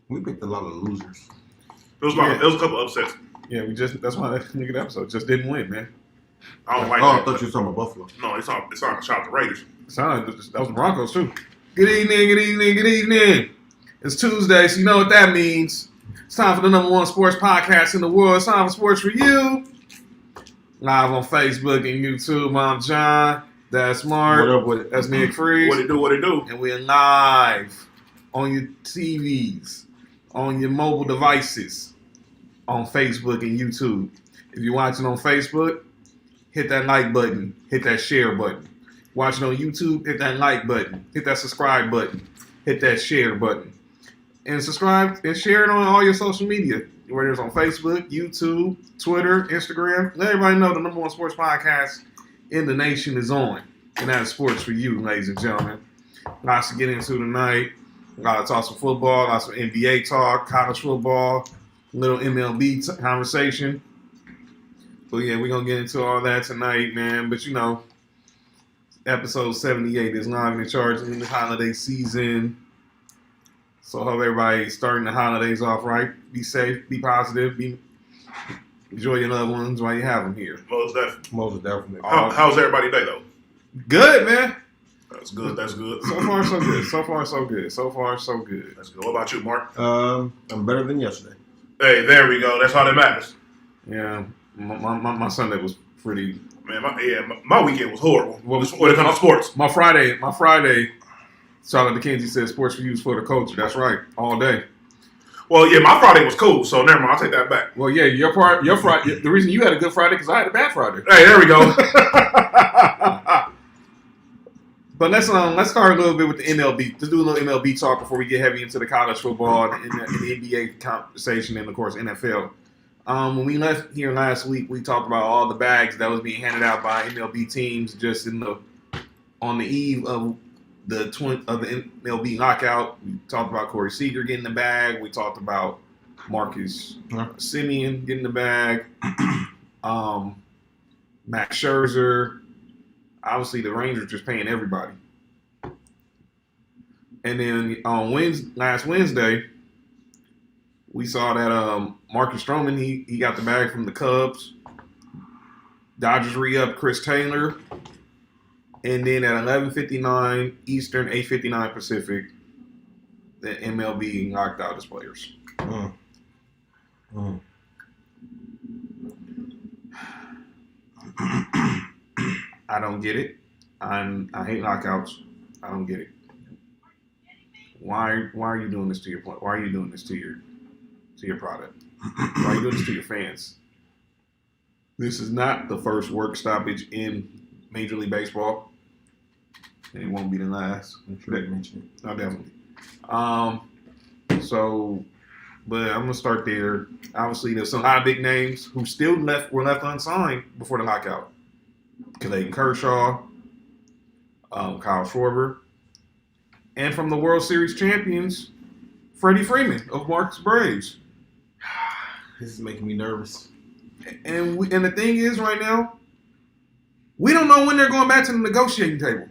We picked a lot of losers. It was a couple upsets. Yeah, that's why that nigga episode just didn't win, man. I don't like that. that. I thought you were talking about Buffalo. No, it's not a shout out to Raiders. That was the Broncos too. Good evening. It's Tuesday, so you know what that means. It's time for the #1 sports podcast in the world. It's time for Sports for You. Live on Facebook and YouTube. I'm John. That's Mark. That's Nick Freeze. What it do? And we're live on your TVs, on your mobile devices, on Facebook and YouTube. If you're watching on Facebook, hit that like button, hit that share button. Watching on YouTube, hit that like button, hit that subscribe button, hit that share button. And subscribe and share it on all your social media. Whether it's on Facebook, YouTube, Twitter, Instagram. Let everybody know the #1 sports podcast in the nation is on. And that's Sports for You, ladies and gentlemen. Lots to get into tonight. Lots of talk some football, lots of NBA talk, college football, little MLB conversation. But yeah, we're going to get into all that tonight, man. But you know, episode 78 is live in charge in the holiday season. So I hope everybody's starting the holidays off right. Be safe, be positive, enjoy your loved ones while you have them here. Most definitely. How's everybody day though? Good, man. That's good. So far, so good. That's good. What about you, Mark? I'm better than yesterday. Hey, there we go. That's all that matters. Yeah, my Sunday was pretty. Man, my weekend was horrible. When it comes to sports, my Friday. Shout out to Kenzie said Sports for You is for the culture. That's right, all day. Well, yeah, my Friday was cool, so never mind. I'll take that back. Well, yeah, your Friday. The reason you had a good Friday because I had a bad Friday. Hey, there we go. But let's start a little bit with the MLB. Let's do a little MLB talk before we get heavy into the college football and the NBA conversation and of course NFL. When we left here last week, we talked about all the bags that was being handed out by MLB teams just on the eve of the MLB Lockout. We talked about Corey Seager getting the bag. We talked about Marcus Semien getting the bag. Max Scherzer. Obviously, the Rangers just paying everybody. And then on last Wednesday, we saw that Marcus Stroman, he got the bag from the Cubs. Dodgers re-up Chris Taylor. And then at 11:59 Eastern, 8:59 Pacific, the MLB locked out his players. I don't get it. I hate lockouts. I don't get it. Why are you doing this to your play? Why are you doing this to your product? Why are you doing this to your fans? This is not the first work stoppage in Major League Baseball. And it won't be the last. I'm sure you mentioned it. No, definitely. But I'm gonna start there. Obviously, there's a lot of big names who still were left unsigned before the lockout. Clayton Kershaw, Kyle Schwarber, and from the World Series champions, Freddie Freeman of Marcus Braves. This is making me nervous. And the thing is, right now, we don't know when they're going back to the negotiating table.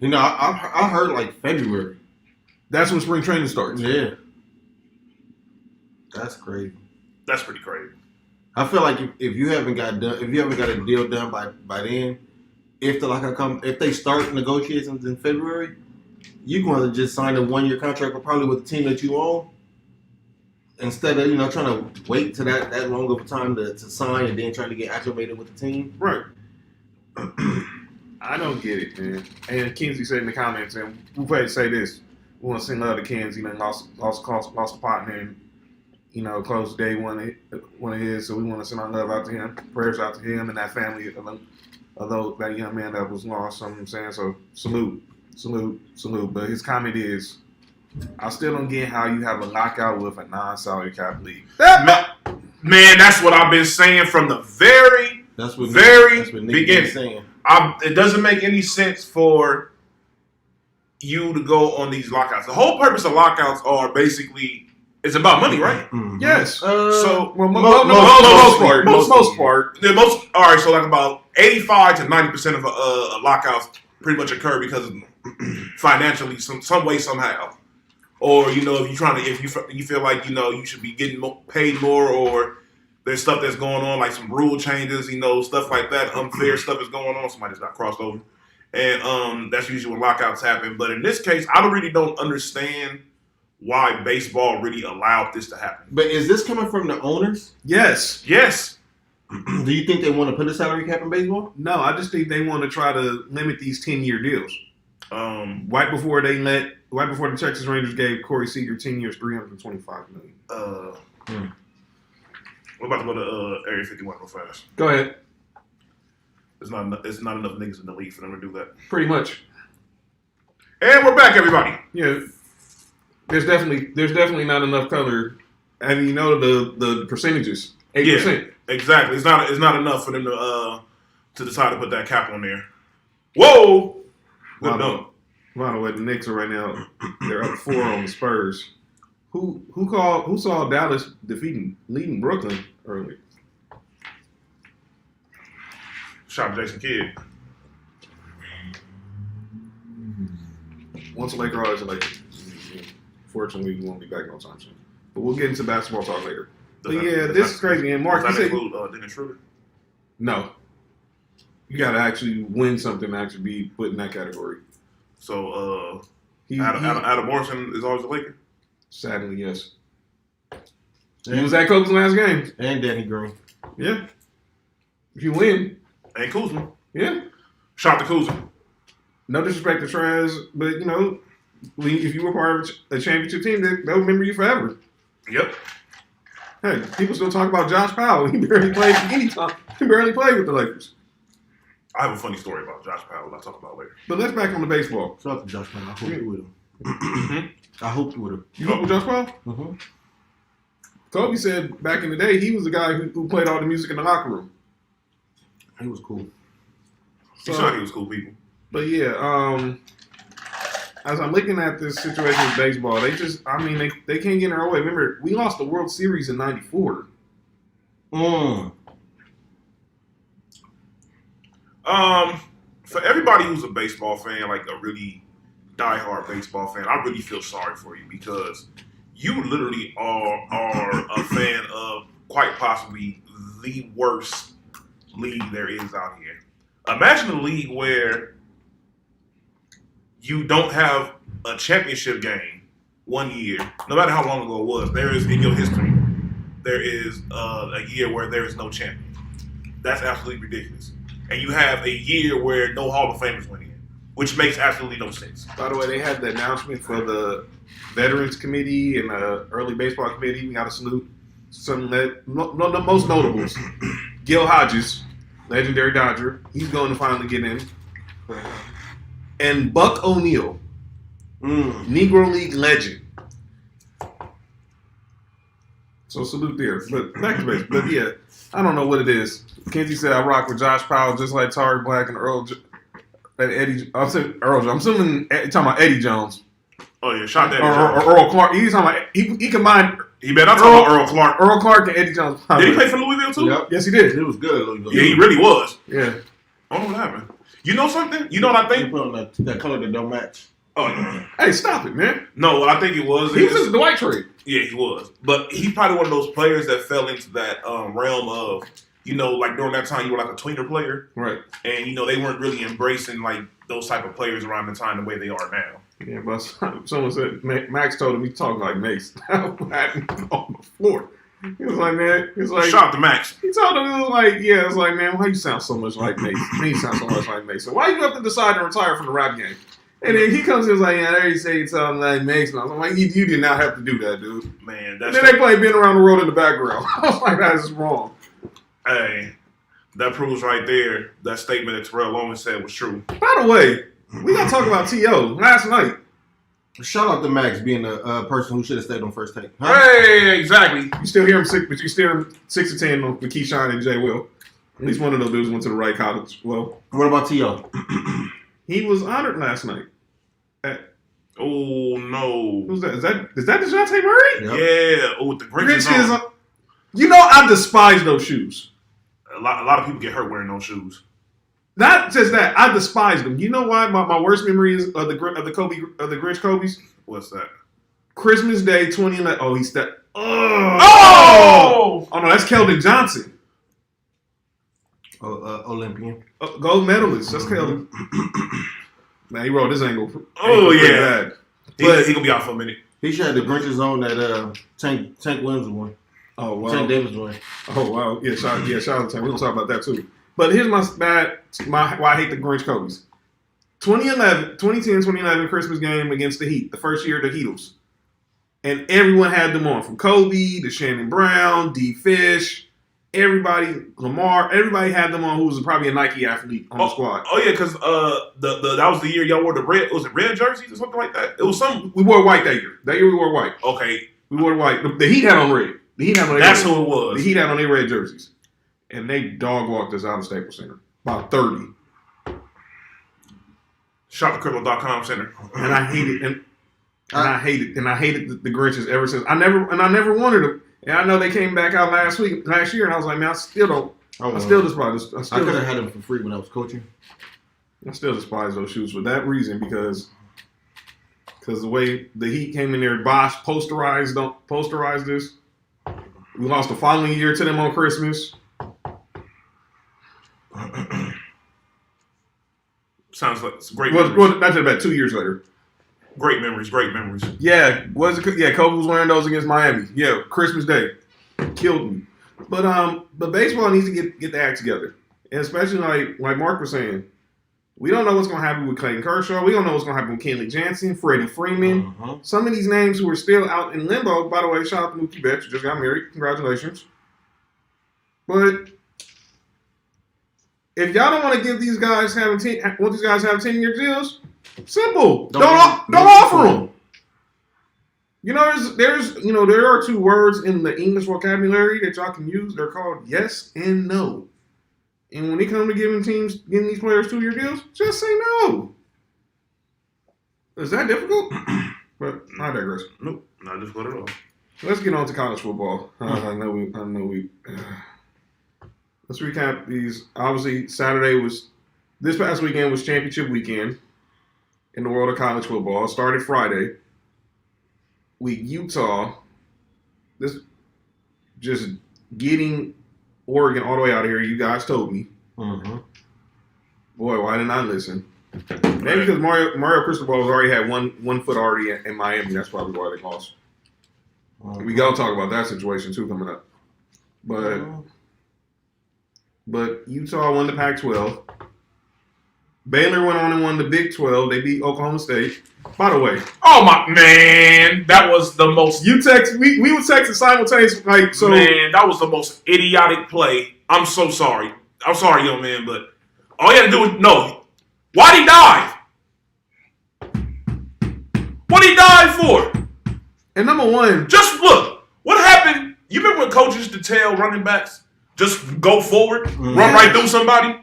You know, I heard like February. That's when spring training starts. Yeah, that's crazy. That's pretty crazy. I feel like if you haven't got a deal done by then, if they start negotiations in February, you're going to just sign a 1-year contract probably with the team that you own, instead of trying to wait to that long of a time to sign and then trying to get acclimated with the team. Right. I don't get it, man. And Kenzie said in the comments, and we'll probably say this: we want to send love to Kenzie. Lost a partner and close day one of his, so we want to send our love out to him, prayers out to him and that family of that young man that was lost. You know what I'm saying? So salute. But his comment is, I still don't get how you have a lockout with a non-salary cap league. Man, that's what I've been saying from the very beginning. Saying. It doesn't make any sense for you to go on these lockouts. The whole purpose of lockouts are basically it's about money, right? Mm-hmm. Yes. So most part. All right. So like about 85 to 90% of lockouts pretty much occur because of financially, some way, somehow. or if you're trying to, if you feel like you should be getting paid more, or there's stuff that's going on like some rule changes, stuff like that, unfair stuff is going on. Somebody's got crossed over, and that's usually when lockouts happen. But in this case, I really don't understand why baseball really allowed this to happen. But is this coming from the owners? Yes. Do you think they want to put a salary cap in baseball? No, I just think they want to try to limit these 10-year deals. Right before the Texas Rangers gave Corey Seager 10 years, $325 million. We're about to go to Area 51 real fast. Go ahead. It's not enough niggas in the league for them to do that. Pretty much. And we're back, everybody. Yeah. There's definitely not enough color. And the percentages. 8%. Yeah, exactly. It's not enough for them to decide to put that cap on there. Whoa! Good dunk. By the way, the Knicks are right now. They're up 4 on the Spurs. Who saw Dallas leading Brooklyn early? Shot Jason Kidd. Once a Laker, always a Laker. Fortunately, we won't be back no time soon. But we'll get into basketball talk later. But this is crazy. And Mark, does you that said include Dennis Schroeder? no. You got to actually win something to actually be put in that category. So Adam Morrison is always a Laker? Sadly, yes. He was at Kobe's last game. And Danny Green. Yeah. If you win. And Kuzma. Yeah. Shout to Kuzma. No disrespect to Trez, but, if you were part of a championship team, they'll remember you forever. Yep. Hey, people still talk about Josh Powell. He barely played any time. He barely played with the Lakers. I have a funny story about Josh Powell I'll talk about later. But let's back on the baseball. Shout out to Josh Powell. I hope you with him. I hope you with him. You hope with Josh Powell? Mm-hmm. Kobe said back in the day he was the guy who played all the music in the locker room. He was cool. He said he was cool people. But yeah, as I'm looking at this situation with baseball, they can't get in our way. Remember, we lost the World Series in '94. For everybody who's a baseball fan, like a really diehard baseball fan, I really feel sorry for you because you literally are a fan of quite possibly the worst league there is out here. Imagine a league where you don't have a championship game one year, no matter how long ago it was. There is, in your history, there is a year where there is no champion. That's absolutely ridiculous. And you have a year where no Hall of Famers went in, which makes absolutely no sense. By the way, they had the announcement for the Veterans Committee and the Early Baseball Committee. We got to salute some the most notables. Gil Hodges, legendary Dodger. He's going to finally get in. And Buck O'Neil, Negro League legend. So salute there. But back to base. But yeah, I don't know what it is. Kenzie said I rock with Josh Powell just like Tari Black and Eddie. I'm saying Earl. I'm assuming talking about Eddie Jones. Oh yeah, shot that. Or Earl Clark. He's talking about he combined. He better not talk about Earl Clark. Earl Clark and Eddie Jones. Did he play for Louisville too? Yep. Yes, he did. It was good at Louisville. Yeah, he really was. Yeah. I don't know what happened. You know something? You know what I They think? put on that color that don't match. Oh no. Hey, stop it, man. No, what I think it was. He was in the Dwight trade. Yeah, he was. But he's probably one of those players that fell into that realm of, like during that time you were like a tweener player. Right. And, they weren't really embracing like those type of players around the time the way they are now. Yeah, but someone said Max told him he's talking like Mace on the floor. He was like, man, Shout out to Max. He told him, it was like, yeah, it's like, man, why you sound so much like Mace? Me sound so much like Mace. So why you have to decide to retire from the rap game? And then he comes in and was like, yeah, there you say you something like Mace. And I was like, you did not have to do that, dude. Man, and then they play Been Around the World in the background. I was like, that is wrong. Hey, that proves right there that statement that Terrell Owens said was true. By the way, we got to talk about T.O. last night. Shout out to Max being a person who should have stayed on first take. Huh? Hey, exactly. You still hear him 6 to 10 with Keyshawn and Jay Will. At least one of those dudes went to the right college. Well, What about T.O.? he was honored last night. Oh no! Who's that? Is that DeJounte Murray? Yep. Yeah. Oh, with the Grinches Grinches. on. I despise those shoes. A lot of people get hurt wearing those shoes. Not just that, I despise them. You know why? My worst memory is of the Grinch Kobe's. What's that? Christmas Day 2011. Oh, he stepped. Oh! Oh no, that's Keldon Johnson. Olympian. Gold medalist. That's Keldon. Man, he rolled this angle. Oh, yeah. Bad. He gonna be out for a minute. He should have the Grinch's on that Tank Williams one. Oh wow. Tank Davis one. Oh wow. Yeah, shout out to Tank. We're gonna talk about that too. But here's my why I hate the Grinch Kobe's. 2010-2011 Christmas game against the Heat, the first year of the Heatles. And everyone had them on, from Kobe to Shannon Brown, D. Fish, everybody, Lamar, everybody had them on who was probably a Nike athlete on the squad. Oh yeah, because that was the year y'all wore the red. Was it red jerseys or something like that? It was some. We wore white that year. That year we wore white. Okay, we wore white. The Heat had on red. The Heat had on their that's red. who it was. The Heat had on their red jerseys, and they dog walked us out of Staples Center. About 30. ShopTheCripple.com center. And I hate it. And I hated the Grinches ever since. I never wanted them. And I know they came back out last year, and I was like, man, I still despise. I could have had them for free when I was coaching. I still despise those shoes for that reason because the way the Heat came in there, Bosch posterized this. We lost the following year to them on Christmas. Sounds like it's great. Well, that's about 2 years later. Great memories. Yeah, Kobe was wearing those against Miami. Yeah, Christmas Day, killed me. But baseball needs to get the act together, and especially like Mark was saying, we don't know what's going to happen with Clayton Kershaw. We don't know what's going to happen with Kenley Jansen, Freddie Freeman. Some of these names who are still out in limbo. By the way, shout out to Mookie Betts, who just got married. Congratulations. But if y'all don't want to give these guys have 10-year deals, simple. Don't offer them. You know, there are two words in the English vocabulary that y'all can use. They're called yes and no. And when it comes to giving these players 2-year deals, just say no. Is that difficult? But I digress. Nope, not difficult at all. Let's get on to college football. I know we. Let's recap these. Obviously, this past weekend was championship weekend in the world of college football. It started Friday. Utah, this just getting Oregon all the way out of here. You guys told me. Mm-hmm. Boy, why didn't I listen? Maybe because Mario Cristobal has already had one foot already in Miami. That's probably why they lost. We got to talk about that situation too coming up. But Utah won the Pac-12. Baylor went on and won the Big 12. They beat Oklahoma State. By the way, oh my man, that was the most. We were texting simultaneously. Man, that was the most idiotic play. I'm so sorry. I'm sorry, young man, but all you had to do was no. Why'd he dive? What'd he dive for? And number one, just look. What happened? You remember when coaches used to tell running backs just go forward, run right through somebody?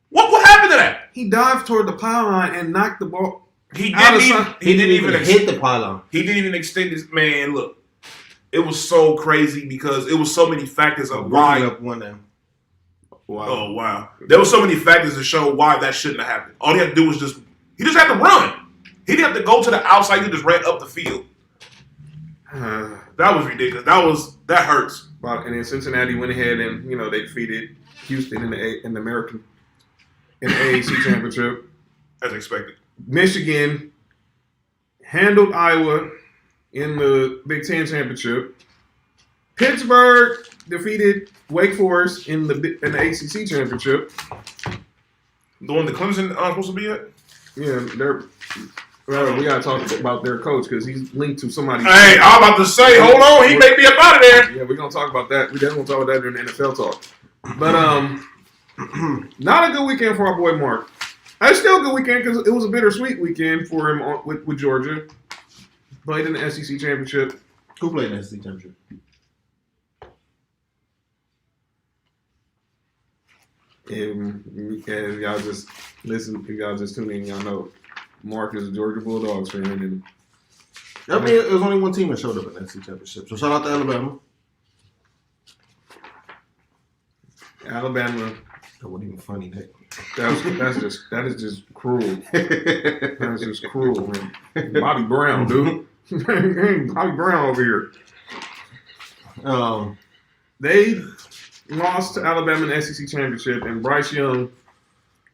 What happened to that? He dived toward the pylon and knocked the ball. He didn't even hit the pylon. He didn't even extend his man. Look, it was so crazy because it was so many factors of why. Up one down. Wow. Oh wow! There were so many factors to show why that shouldn't have happened. All he had to do was he just had to run. He didn't have to go to the outside. He just ran up the field. That was ridiculous. That hurts. And then Cincinnati went ahead and they defeated Houston in the AAC championship. As expected. Michigan handled Iowa in the Big Ten championship. Pittsburgh defeated Wake Forest in the ACC championship. The one that Clemson aren't supposed to be at? Yeah, we gotta talk about their coach because he's linked to somebody. Hey, I'm about to say, hold on, he may be up out of there. Yeah, we're gonna talk about that. We definitely gonna talk about that during the NFL talk. But not a good weekend for our boy Mark. It's still a good weekend because it was a bittersweet weekend for him with Georgia. Played in the SEC championship. Who played in the SEC championship? And y'all just listen, if y'all just tune in, y'all know Mark is a Georgia Bulldogs fan. And I mean, it was only one team that showed up in the SEC championship. So shout out to Alabama. That wasn't even funny, Nick. That is just cruel. That's just cruel, man. Bobby Brown, dude. Bobby Brown over here. They lost to Alabama in the SEC championship, and Bryce Young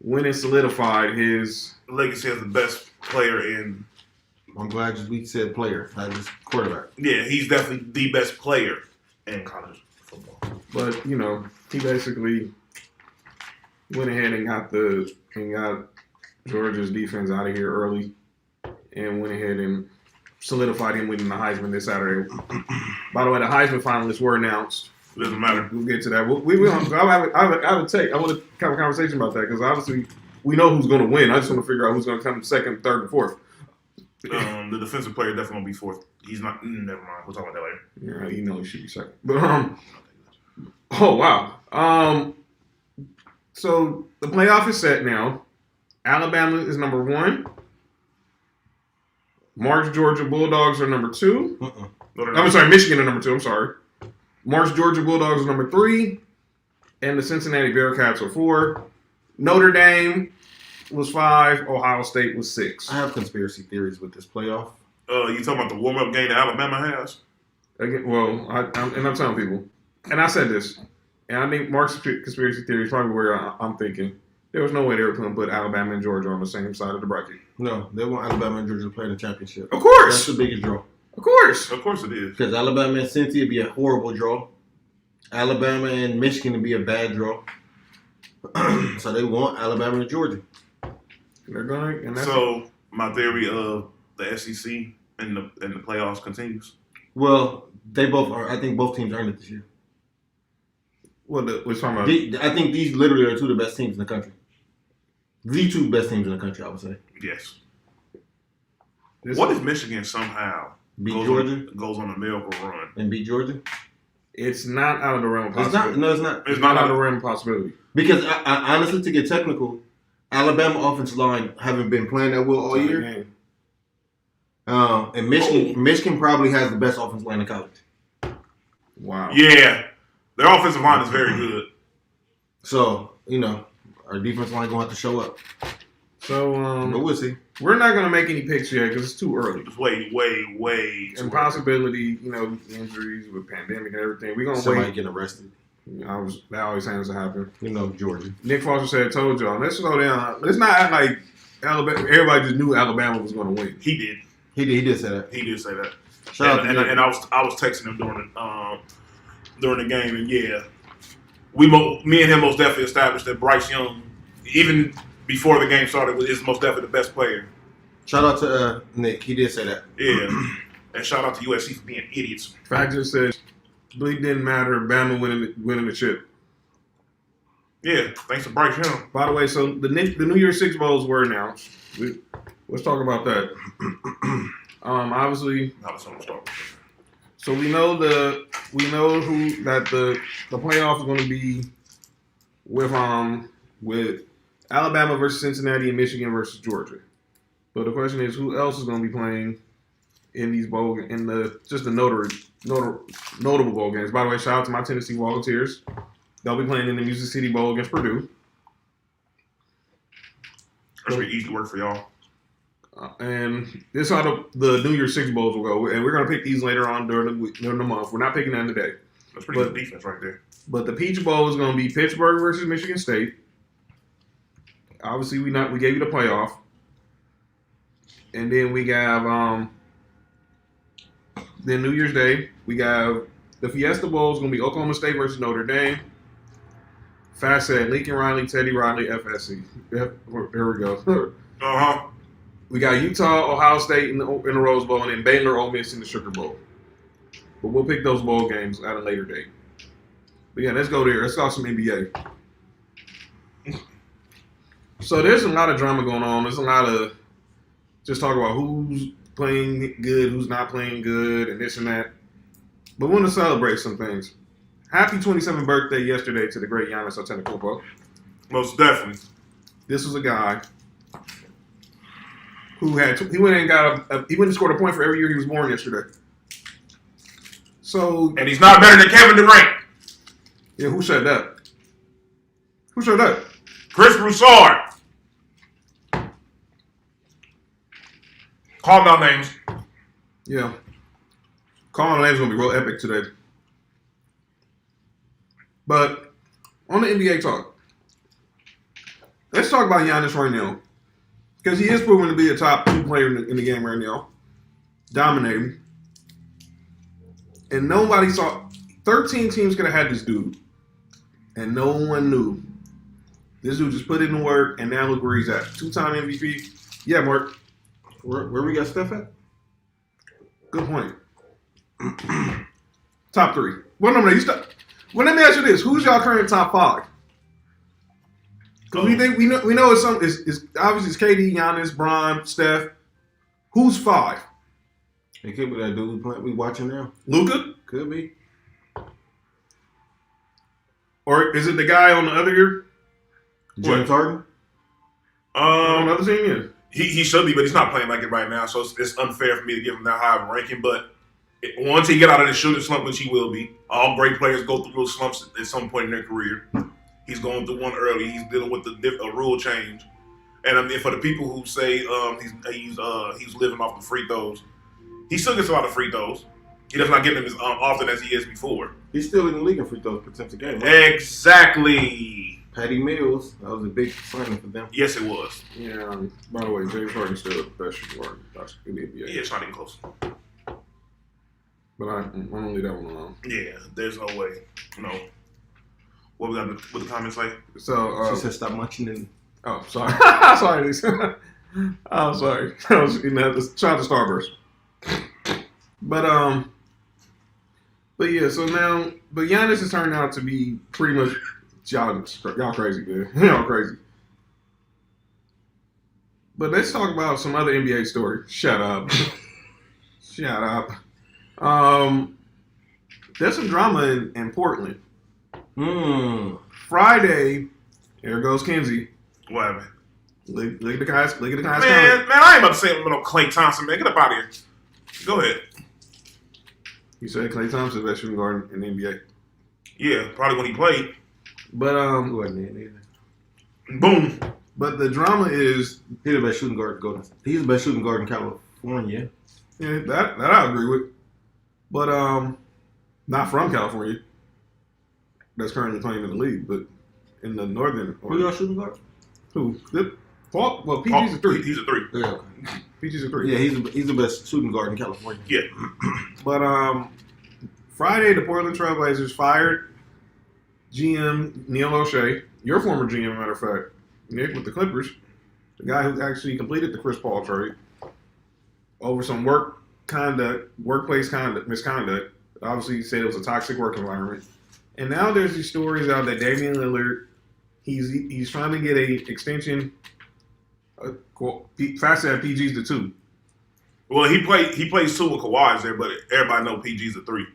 went and solidified his legacy as the best player in. I'm glad we said player, not just quarterback. Yeah, he's definitely the best player in college football. But he basically went ahead and got Georgia's defense out of here early, and went ahead and solidified him winning the Heisman this Saturday. By the way, the Heisman finalists were announced. It doesn't matter. We'll get to that. We will. I want to have a conversation about that because obviously we know who's going to win. I just want to figure out who's going to come second, third, and fourth. The defensive player definitely going to be fourth. He's not. Never mind. We'll talk about that later. Yeah, he should be second. But oh wow. So the playoff is set now. Alabama is number 1. March Georgia Bulldogs are number 2. I'm sorry, Michigan are number 2. I'm sorry. March Georgia Bulldogs are number 3, and the Cincinnati Bearcats are 4. Notre Dame was 5. Ohio State was 6. I have conspiracy theories with this playoff. You talking about the warm-up game that Alabama has? Again, well, I'm telling people, and I said this, and I think Mark's conspiracy theory is probably where I'm thinking. There was no way they were going to put Alabama and Georgia on the same side of the bracket. No, they want Alabama and Georgia to play in the championship. Of course. That's the biggest draw. Of course. Of course it is. Because Alabama and Cincy would be a horrible draw. Alabama and Michigan would be a bad draw. So they want Alabama and Georgia. They're going. And so my theory of the SEC and the playoffs continues. Well, they both are. I think both teams earned it this year. What we're talking about? I think these literally are 2 of the best teams in the country. The 2 best teams in the country, I would say. Yes. What if Michigan somehow goes on a miracle run and beat Georgia? It's not out of the realm of possibility. It's not. It's not out of the realm of possibility. Because I honestly, to get technical, Alabama offensive line haven't been playing that well all year. And Michigan probably has the best offensive line in college. Wow. Yeah. Their offensive line is very good. So, our defensive line going to have to show up. So, but we'll see. We're not going to make any picks yet because it's too early. It's way and possibility, injuries with pandemic and everything. We're going to Somebody wait. getting arrested. That always tends to happen. Georgia. Nick Foster said, "Told y'all, let's slow down. Let's not act like Alabama. Everybody just knew Alabama was going to win." He did. He did say that. He did say that. And I was texting him during the game, and yeah, me and him most definitely established that Bryce Young, even before the game started, is most definitely the best player. Shout out to Nick. He did say that. Yeah, and shout out to USC for being idiots. Fact just says, "Bleed didn't matter. Bama winning the chip." Yeah, thanks to Bryce Young. By the way, so the New Year's Six bowls were announced. Let's talk about that. Obviously, so we know the playoff is going to be with Alabama versus Cincinnati and Michigan versus Georgia. But the question is, who else is going to be playing in these bowl notable bowl games? By the way, shout out to my Tennessee Volunteers. They'll be playing in the Music City Bowl against Purdue. That's going to be easy work for y'all. And this is how the New Year's Six Bowls will go. And we're going to pick these later on during the month. We're not picking them today. That's pretty good defense right there. But the Peach Bowl is going to be Pittsburgh versus Michigan State. Obviously, we gave you the playoff. And then we have then New Year's Day, we have the Fiesta Bowl is going to be Oklahoma State versus Notre Dame. Fast said Lincoln Riley, Teddy Riley, FSC. Here we go. We got Utah, Ohio State in the Rose Bowl, and then Baylor, Ole Miss in the Sugar Bowl. But we'll pick those bowl games at a later date. But yeah, let's go there. Let's talk some NBA. So there's a lot of drama going on. There's a lot of just talk about who's playing good, who's not playing good, and this and that. But we want to celebrate some things. Happy 27th birthday yesterday to the great Giannis Antetokounmpo. Most definitely. This was a guy who he went and scored a point for every year he was born yesterday. So, and he's not better than Kevin Durant. Yeah, who said that? Who said that? Chris Broussard. Call them out names. Yeah. Calling Lane's gonna be real epic today. But on the NBA talk, let's talk about Giannis right now. Because he is proven to be a top 2 player in the game right now. Dominating. And nobody saw 13 teams could have had this dude. And no one knew. This dude just put in the work and now look where he's at. 2-time MVP. Yeah, Mark. Where we got Steph at? Good point. Top 3. Well, no, you stop. Well, let me ask you this: who's y'all current top 5? Because we know it's obviously it's KD, Giannis, Bron, Steph. Who's 5? It could be that dude we watching now. Luka, Could be. or is it the guy on the other James Harden. on the other team? Yeah. He should be, but he's not playing like it right now, so it's unfair for me to give him that high of a ranking. But once he get out of the shooting slump, which he will be, all great players go through little slumps at some point in their career. He's going through one early. He's dealing with a rule change, and I mean, for the people who say he's living off the free throws, he still gets a lot of free throws. He does not get them as often as he is before. He's still in the league in free throws attempts a game. Right? Exactly. Patty Mills, that was a big signing for them. Yes, it was. Yeah. By the way, James Harden's still the best shooter in the NBA. Yeah, it's not even close. But I'm gonna leave that one alone. Yeah, there's no way. No. What we got? What the comments say? So She said stop munching and oh, sorry, sorry, Lisa. I'm sorry. I was eating that. Shout out to Starburst. But yeah. So now, but Giannis has turned out to be pretty much y'all crazy, man. Y'all crazy. But let's talk about some other NBA stories. Shut up. Shut up. There's some drama in Portland. Friday, here goes Kenzie. What happened? Look at the guys. Look at the guys. Man, I ain't about to say no Klay Thompson, man. Get up out of here. Go ahead. You said Klay Thompson's best shooting guard in the NBA. Yeah, probably when he played. But he wasn't in either. Boom. But the drama is He's the best shooting guard. He's the best shooting guard in California. yeah, that I agree with. But not from California. That's currently playing in the league, but in the northern. Who y'all shooting guard? Who? Paul? Well, PG's a 3. He's a 3. Yeah, okay. PG's a 3. Yeah, he's the best shooting guard in California. Yeah. But Friday, the Portland Trailblazers fired GM Neil O'Shea, your former GM, matter of fact, Nick with the Clippers, the guy who actually completed the Chris Paul trade over some workplace misconduct. Obviously, he said it was a toxic work environment. And now there's these stories out that Damian Lillard, he's trying to get a extension, faster at PG's the 2. Well, he plays 2 with Kawhi's there, but everybody know PG's a 3.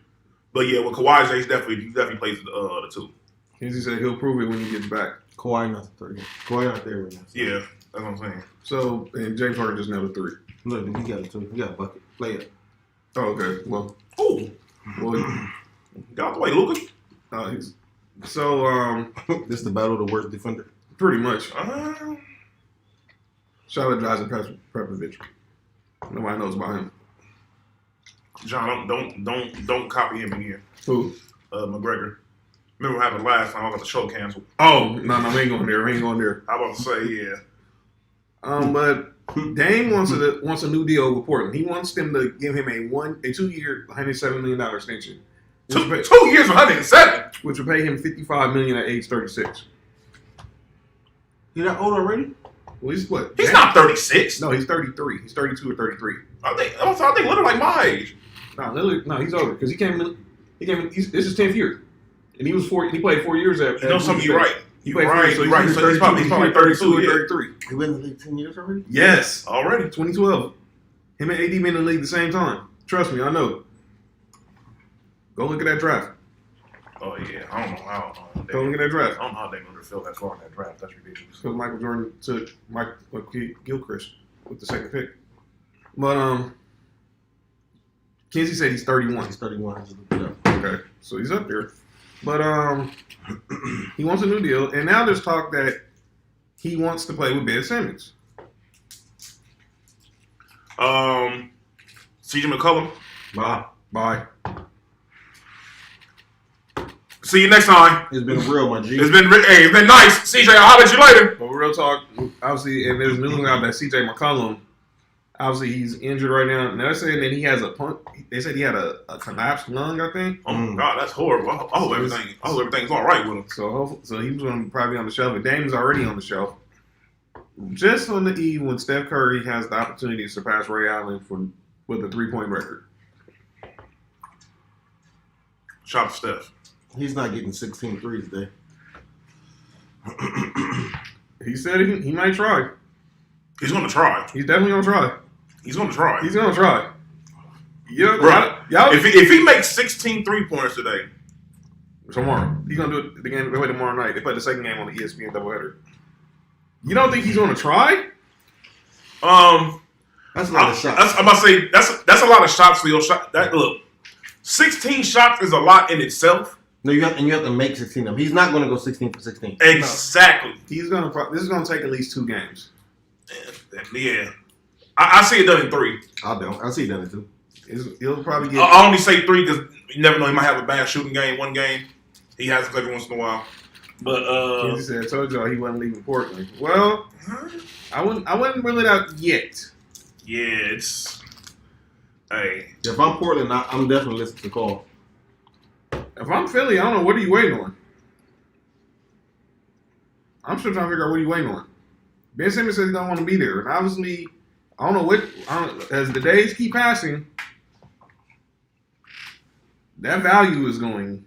But yeah, with Kawhi's there, he definitely plays the 2. Kenzie said he'll prove it when he gets back. Kawhi not the 3. Kawhi not there right now. Yeah, that's what I'm saying. So, and James Harden just never 3. Look, he got a 2. He got a bucket. Play it. Oh, okay. Well, Ooh, get out the way, Luka. So, This is the battle of the worst defender. pretty much. Uh, Shout out to Jason Prepovich. Nobody knows about him. John, don't copy him again. Who? McGregor. Remember what happened last time? I got the show canceled. Oh, no, we ain't going there. I was about to say, yeah. But Dame wants a new deal with Portland. He wants them to give him a 2-year, $107 million extension. 2 years, 107. Which would pay him $55 million at age 36. He that old already? Well, he's what? He's not 36. No, he's 33. He's 32 or 33. I think literally like my age. No, he's older because he came in. This is his 10th year, and he was 4. He played 4 years at. You know something? You're right. He You're played right. 4 years, Right. So he's probably 32 or yeah. 33. He been in the league 10 years already? Yes, Already. 2012. Him and AD been in the league at the same time. Trust me, I know. Go look at that draft. Oh yeah, I don't know how. Go look at that draft. I don't know how they going to feel that far in that draft. That's ridiculous. Because Michael Jordan took Gilchrist with the second pick. But Kenzie said he's 31. He's 31. Yeah. Okay, so he's up there. But he wants a new deal, and now there's talk that he wants to play with Ben Simmons. CJ McCollum. Bye. Bye. See you next time. It's been real, my G. It's been nice. CJ, I'll holler at you later. But real talk, obviously, and there's news out that CJ McCollum, obviously he's injured right now. And they're saying that he has they said he had a collapsed lung, I think. Oh my God, that's horrible. I hope everything's all right with him. So he was going to probably be on the shelf. And Dame's already on the shelf. Just on the eve when Steph Curry has the opportunity to surpass Ray Allen with a 3-point record. Shout out to Steph. He's not getting 16 threes today. He said he might try. He's going to try. He's definitely going to try. He's going to try. He's going to try. Yeah, bro. Y'all, if he makes 16 3-pointers today. Tomorrow. He's going to do it the game. They play tomorrow night. They play the second game on the ESPN doubleheader. You don't think he's going to try? That's a lot of shots. I'm about to say that's a lot of shots for your shot. Look, 16 shots is a lot in itself. No, you have to make 16 of them. He's not going to go 16 for 16. Exactly. No. This is going to take at least 2 games. Yeah. I see it done in 3. I'll see it done in 2. He'll probably get. I only say 3 because you never know. He might have a bad shooting game. One game, he has it every once in a while. But Kenzie said, "I told y'all he wasn't leaving Portland." Well, I wouldn't rule it out yet. Yeah, it's. Hey, if I'm Portland, I'm definitely listening to the call. If I'm Philly, I don't know. What are you waiting on? I'm still trying to figure out what are you waiting on. Ben Simmons says he don't want to be there, and obviously, I don't know as the days keep passing, that value is going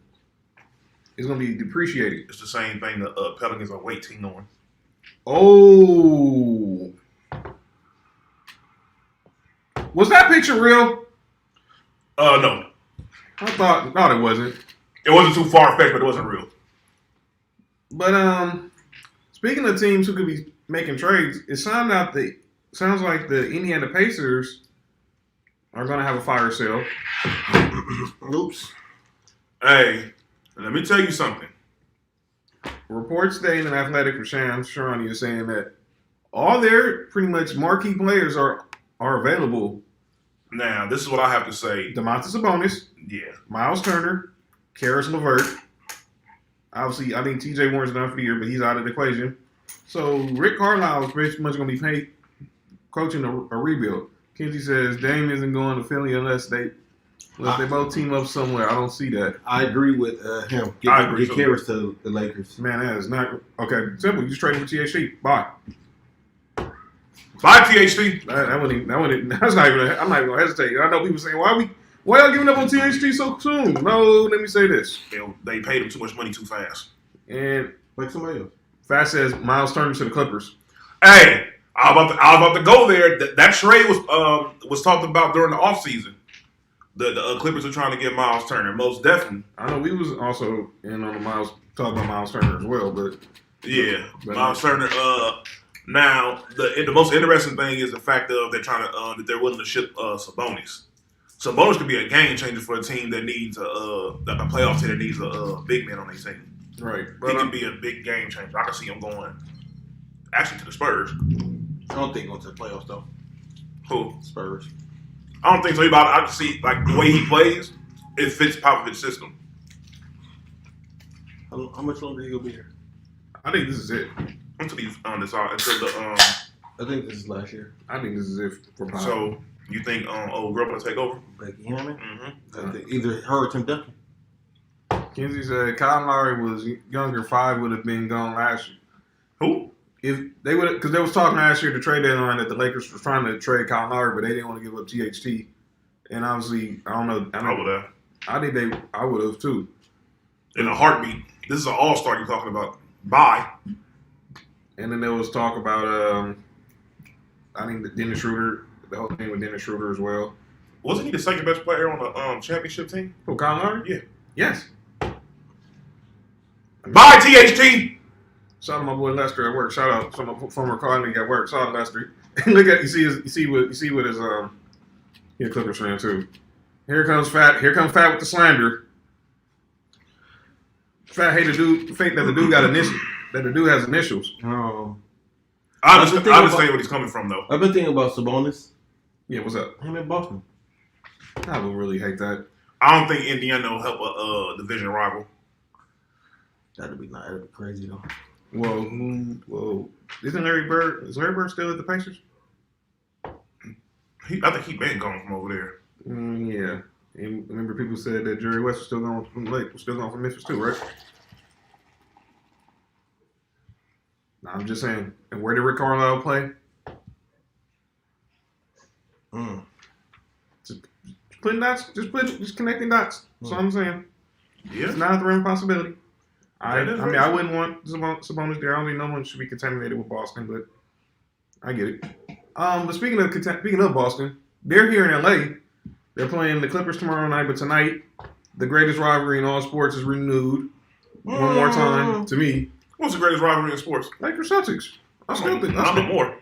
to be depreciated. It's the same thing the Pelicans are waiting on. Oh, was that picture real? No. I thought it wasn't. It wasn't too far fetched, but it wasn't real. But speaking of teams who could be making trades, it sounds like the Indiana Pacers are going to have a fire sale. Oops. Hey, let me tell you something. Reports today in an Athletic from Sharani is saying that all their pretty much marquee players are available. Now, this is what I have to say. Domantas Sabonis, Yeah. Miles Turner, Karis LeVert. Obviously, I think TJ Warren's done for the year, but he's out of the equation. So Rick Carlisle is pretty much going to be paid coaching a rebuild. Kenzie says Dame isn't going to Philly unless they both team up somewhere. I don't see that. I agree with him. Get Karis to the Lakers. Man, that is not okay. Simple. You just trade him for THT. Bye. Bye, THT. That's not even. I'm not even gonna hesitate. I know people saying why y'all giving up on THT so soon? No, let me say this. They paid him too much money too fast. And like somebody else. Fast says Miles Turner to the Clippers. Hey, I was about to go there. That trade was talked about during the offseason. The Clippers are trying to get Miles Turner, most definitely. I know we was also in on the talking about Miles Turner as well, but yeah, Miles Turner. Now the most interesting thing is the fact of they're trying to that they're willing to ship Sabonis. Sabonis could be a game changer for a team that needs a playoff team that needs a big man on their team. Right, He can be a big game changer. I can see him going actually to the Spurs. I don't think going to the playoffs though. Who? Spurs. I don't think so. I can see like the way he plays, it fits Popovich's system. How much longer he gonna be here? I think this is it. Until the I think this is last year. I think this is it for Pop. So you think old girl gonna take over? Becky Hammond? Mm-hmm. Either her or Tim Duncan. Kenzie said Kyle Lowry was younger. 5 would have been gone last year. Who? If they would, because they was talking last year to trade deadline that the Lakers was trying to trade Kyle Lowry, but they didn't want to give up THT. And obviously, I don't know. I would have. I think I would have too. In a heartbeat. This is an all-star you're talking about. Bye. And then there was talk about, I think Dennis Schroeder, the whole thing with Dennis Schroeder as well. Wasn't he the second best player on the championship team? Who, Kyle Lowry? Yeah. Yes. Bye, THT. Shout out my boy Lester at work. Shout out some former colleague at work. Shout out Lester. Look at you see what his he's a Clippers fan too. Here comes Fat with the slander. Fat hate the dude. Fake that the dude got initials. That the dude has initials. Oh. I understand where he's coming from though. I've been thinking about Sabonis. Yeah, what's up? Him in Boston. I would really hate that. I don't think Indiana will help a division rival. That'd be crazy though. Well, isn't Larry Bird? Is Larry Bird still at the Pacers? I think he been gone from over there. Yeah. And remember, people said that Jerry West was still going from Memphis too, right? No, I'm just saying. And where did Rick Carlisle play? Just putting dots. Just connecting dots. That's all I'm saying. Yeah. It's not a threat possibility. I Right. I wouldn't want Sabonis there. I don't think no one should be contaminated with Boston, but I get it. But speaking of Boston, they're here in LA. They're playing the Clippers tomorrow night, but tonight the greatest rivalry in all sports is renewed one more time to me. What's the greatest rivalry in sports? Lakers Celtics. I still think not no more.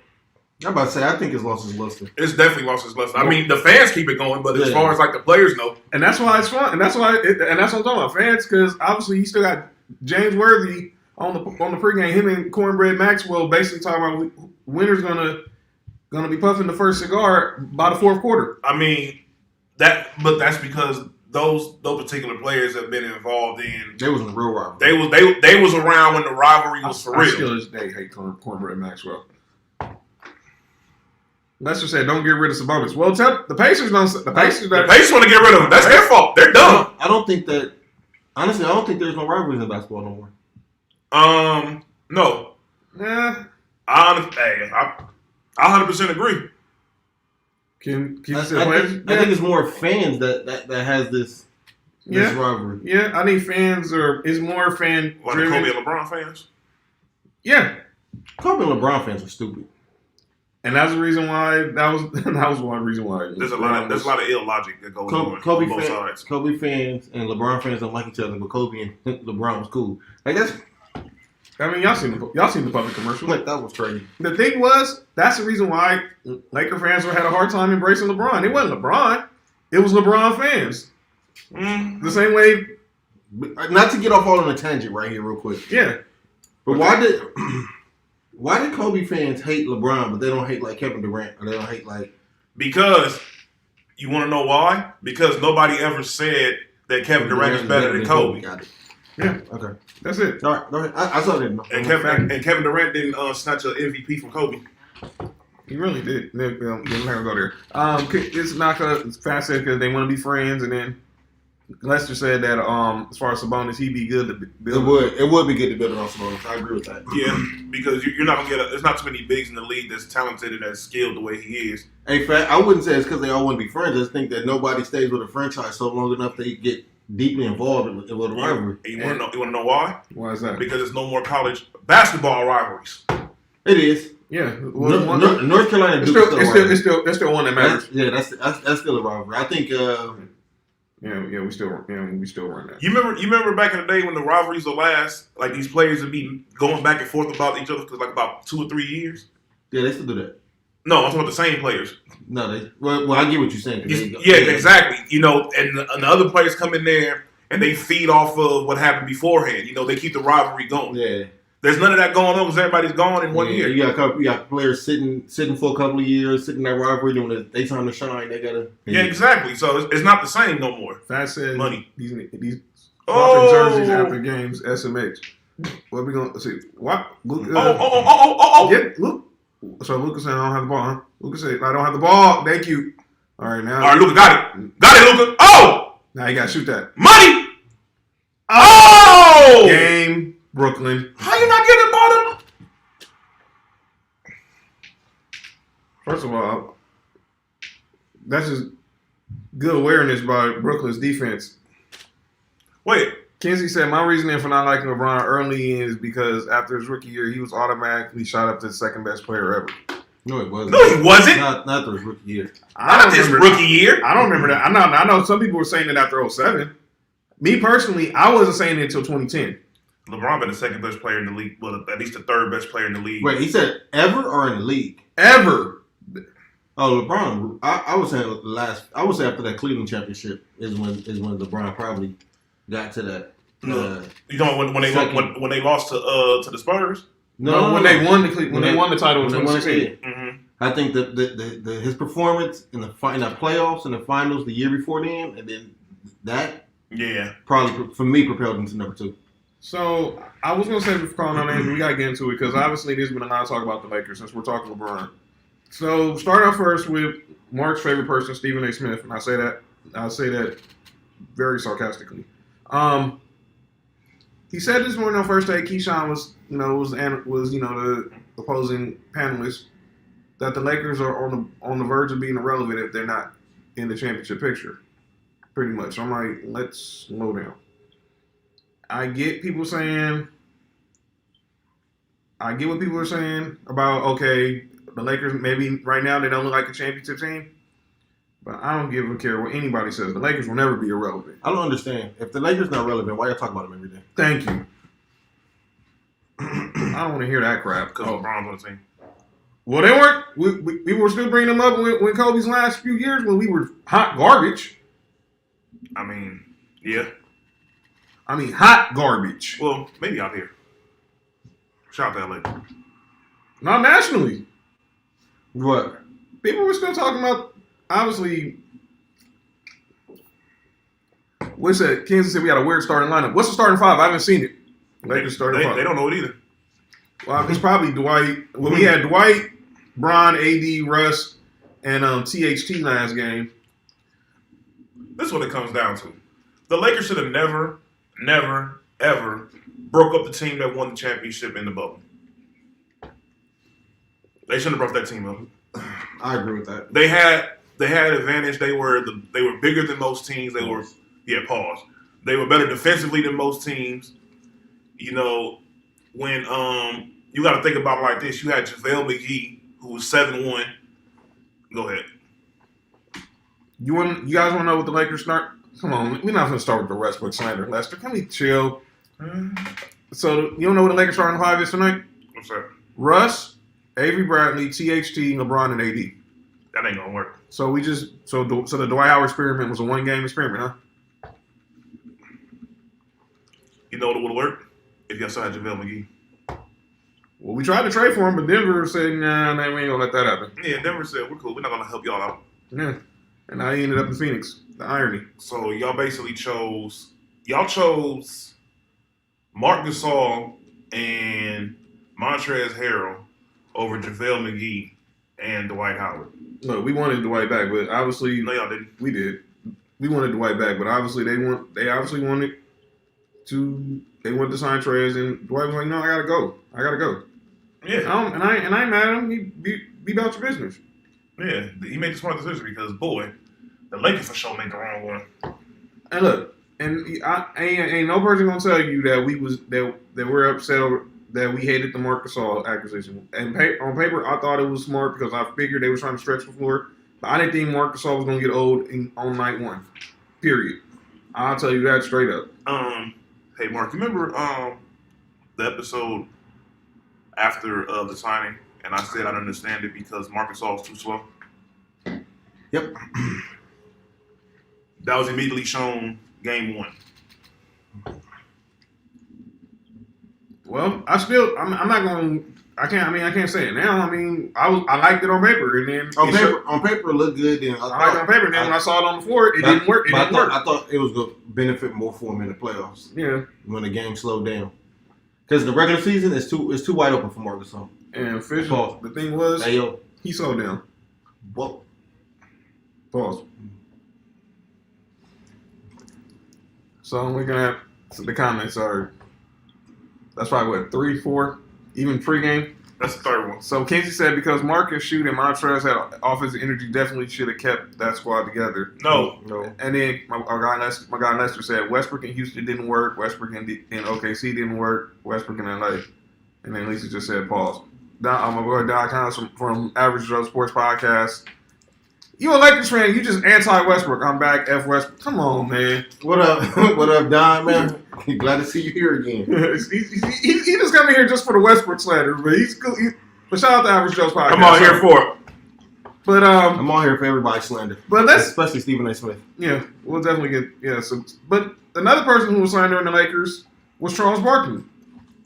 I'm about to say I think it's lost its luster. It's definitely lost its luster. I mean, the fans keep it going, but as Yeah. far as like the players know, and that's why it's fun, and that's what I'm talking about, fans, because obviously you still got James Worthy on the pregame. Him and Cornbread Maxwell basically talking about winner's gonna be puffing the first cigar by the fourth quarter. I mean but that's because those particular players have been involved in. They was in the real rivalry. They was around when the rivalry was for I real. still they hate Cornbread Maxwell. Lester said, "Don't get rid of Sabonis." Well, the Pacers don't. The Pacers want to get rid of them. That's their fault. They're dumb. I don't think that. Honestly, I don't think there's no rivalries in basketball no more. No. Yeah. I 100% agree. Can you I say players? think it's more fans that has this rivalry. Yeah, I think fans is more fan Like the driven. Kobe and LeBron fans. Yeah, Kobe and LeBron fans are stupid. and that's the reason why that was one reason why. There's a lot of ill logic that goes on Kobe both fans, sides. Kobe fans and LeBron fans don't like each other, but Kobe and LeBron was cool. Like that's I mean, y'all seen the public commercial. like that was crazy. The thing was, that's the reason why Laker fans had a hard time embracing LeBron. It wasn't LeBron. It was LeBron fans. The same way. Not to get off all on a tangent right here, real quick. Yeah. But why did Kobe fans hate LeBron, but they don't hate like Kevin Durant, or they don't hate like? Because you want to know why? Because nobody ever said that Kevin Durant is better than Kobe. Got it. Yeah. Okay. That's it. All right. Go ahead. I saw that. And Kevin Durant didn't snatch an MVP from Kobe. He really did. We'll never go there. It's not it's fascinating because they want to be friends, and then Lester said that as far as Sabonis, he'd be good to build. It would be good to build on Sabonis. I agree with that. Yeah, because you're not gonna get. There's not too many bigs in the league that's talented and that's skilled the way he is. In fact, I wouldn't say it's because they all want to be friends. I just think that nobody stays with a franchise so long enough to get deeply involved with a rivalry. And you want to know why? Why is that? Because there's no more college basketball rivalries. It is. Yeah. North Carolina It's still one that matters. That's still a rivalry. I think. We still run that. You remember back in the day when the rivalries would last, like these players would be going back and forth about each other for like about 2 or 3 years. Yeah, they still do that. No, I'm talking about the same players. No, well, I get what you're saying. Exactly. And the other players come in there and they feed off of what happened beforehand. They keep the rivalry going. Yeah. There's none of that going on because everybody's gone in 1 year. You got players sitting for a couple of years, sitting in that rivalry, when they time to shine, they gotta. Yeah, exactly. So it's not the same no more. Fat said money. These jerseys after games. SMH. What we gonna see? What? Luke, Yeah, Luke. So Lucas said I don't have the ball. Huh? Lucas said I don't have the ball. Thank you. All right, now. All right, Luca got it. Got it, Luca. Oh, now you gotta shoot that. money. Oh, Game. Brooklyn. How you not getting bottom? First of all, that's just good awareness by Brooklyn's defense. Wait. Kenzie said, my reasoning for not liking LeBron early is because after his rookie year, he was automatically shot up to the second best player ever. No, it wasn't. No, he wasn't. Not his rookie year. Not his rookie year. I don't remember that. I know some people were saying it after 2007. Me personally, I wasn't saying it until 2010. LeBron been the second best player in the league. Well, at least the third best player in the league. Wait, he said ever or in the league? Ever. Oh, LeBron. I would say I would say after that Cleveland championship is when LeBron probably got to that. You know when they lost to the Spurs. When they won the title in 2016. Mm-hmm. I think that his performance in the playoffs and the finals the year before then, and then that probably for me propelled him to number 2. So I was gonna say before calling on names, we gotta get into it because obviously there's been a lot of talk about the Lakers since we're talking LeBron. So start out first with Mark's favorite person, Stephen A. Smith, and I say that very sarcastically. He said this morning on first day, Keyshawn was the opposing panelist, that the Lakers are on the verge of being irrelevant if they're not in the championship picture. Pretty much. I'm like, let's slow down. I get what people are saying about, okay, the Lakers maybe right now they don't look like a championship team. But I don't give a care what anybody says. The Lakers will never be irrelevant. I don't understand. If the Lakers not relevant, why y'all talk about them every day? Thank you. I don't want to hear that crap. Because LeBron's on the team. Well, they weren't. We were still bringing them up when Kobe's last few years when we were hot garbage. I mean, yeah. Hot garbage. Well, maybe out here. Shout out to LA. Not nationally. What? People were still talking about. Obviously, what's that? Kansas City, we got a weird starting lineup. What's the starting 5? I haven't seen it. Lakers starting 5. They don't know it either. Well, it's probably Dwight. Well, we had Dwight, Bron, AD, Russ, and THT last game. This is what it comes down to. The Lakers should have never, ever broke up the team that won the championship in the bubble. They shouldn't have brought that team up. I agree with that. They had advantage. They were bigger than most teams. They were pause. They were better defensively than most teams. When you got to think about it like this, you had JaVale McGee, who was 7-1. Go ahead. You guys want to know what the Lakers start? Come on, we're not going to start with the Westbrook slander. Lester, can we chill? So you don't know what the Lakers starting 5 is tonight? What's that? Russ, Avery Bradley, THT, LeBron, and AD. That ain't gonna work. So the Dwight Howard experiment was a 1-game experiment, huh? You know what would work? If y'all still had JaVale McGee. Well, we tried to trade for him, but Denver said, nah, we ain't gonna let that happen. Yeah, Denver said, we're cool. We're not gonna help y'all out. Yeah. And now he ended up in Phoenix. The irony. So y'all basically chose Marc Gasol and Montrezl Harrell over JaVale McGee and Dwight Howard. No, we wanted Dwight back, but obviously No, y'all didn't. We did. We wanted Dwight back, but obviously they obviously wanted to sign Trez, and Dwight was like, no, I gotta go. Yeah. And I ain't mad at him. He be about your business. Yeah, he made the smart decision because, boy, the Lakers for sure made the wrong one. And look, ain't no person gonna tell you that we're upset over that we hated the Marc Gasol acquisition. And on paper, I thought it was smart because I figured they were trying to stretch the floor. But I didn't think Marc Gasol was gonna get old on night 1. Period. I'll tell you that straight up. Hey, Mark, you remember the episode after the signing, and I said I don't understand it because Marc Gasol was too slow? Yep. That was immediately shown game 1. Well, I'm not going. I can't say it now. I liked it on paper, and then on paper it looked good. Then I liked it on paper, and then when I saw it on the floor, it didn't work. I thought it was going to benefit more for him in the playoffs. Yeah, when the game slowed down, because the regular season is too wide open for Marc Gasol. And Fisher, the thing was, he slowed down. Whoa. Pause. So I'm looking at the comments are. That's probably what 3, 4, even pregame. That's the third one. So Kinsey said because Marcus Shoot and Montrezl had offensive energy, definitely should have kept that squad together. No. And then my guy Lester said Westbrook in Houston didn't work. Westbrook in OKC didn't work. Westbrook in LA. And then Lisa just said pause. I'm my boy Don Connors from Average Joe Sports Podcast. You a Lakers fan? You just anti-Westbrook. I'm back. F Westbrook. Come on, man. What up? What up, Don? Man, glad to see you here again. he just got me here just for the Westbrook slander, but he's cool. But shout out to Average Joe's Podcast. I'm all here for it. But I'm all here for everybody's slander. But especially Stephen A. Smith. Yeah, we'll definitely get but another person who was slandering the Lakers was Charles Barkley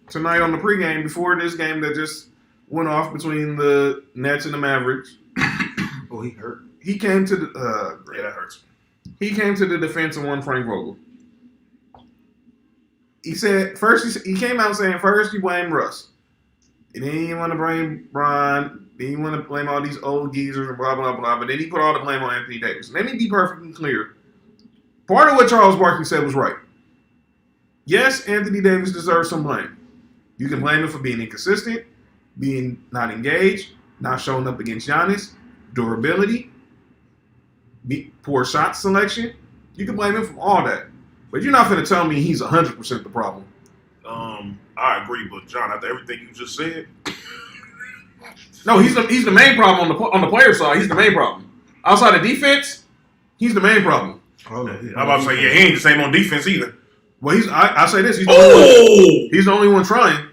tonight on the pregame before this game that just went off between the Nets and the Mavericks. Oh, he hurt. He came to the Yeah, that hurts. he came to the defense of one Frank Vogel. He said first he came out saying first he blamed Russ. And then he didn't want to blame Bron. Then he want to blame all these old geezers and blah blah blah. But then he put all the blame on Anthony Davis. Let me be perfectly clear. Part of what Charles Barkley said was right. Yes, Anthony Davis deserves some blame. You can blame him for being inconsistent, being not engaged, not showing up against Giannis, durability, poor shot selection. You can blame him for all that. But you're not going to tell me he's 100% the problem. I agree, but John, after everything you just said, No, he's the main problem on the player side. He's the main problem. Outside of defense, he's the main problem. Oh, I'm about to say, yeah, he ain't the same on defense either. Well, I say this. He's the only one trying.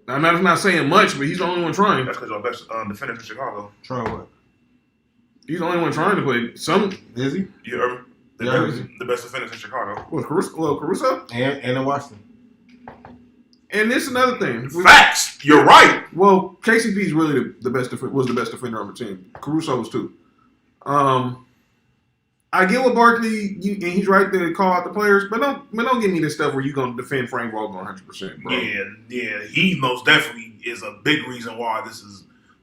I'm not saying much, but he's the only one trying. That's because our best defenders in Chicago. Trying what? He's the only one trying to play. Is he? You heard me? The best defenders in Chicago. Caruso? And in Washington. And this is another thing. Facts. You're right. Well, KCP is really the best. Was the best defender on the team. Caruso was too. I get what Barkley, and he's right there to call out the players, but don't give me this stuff where you're gonna defend Frank Vogel 100%, bro. Yeah. He most definitely is a big reason why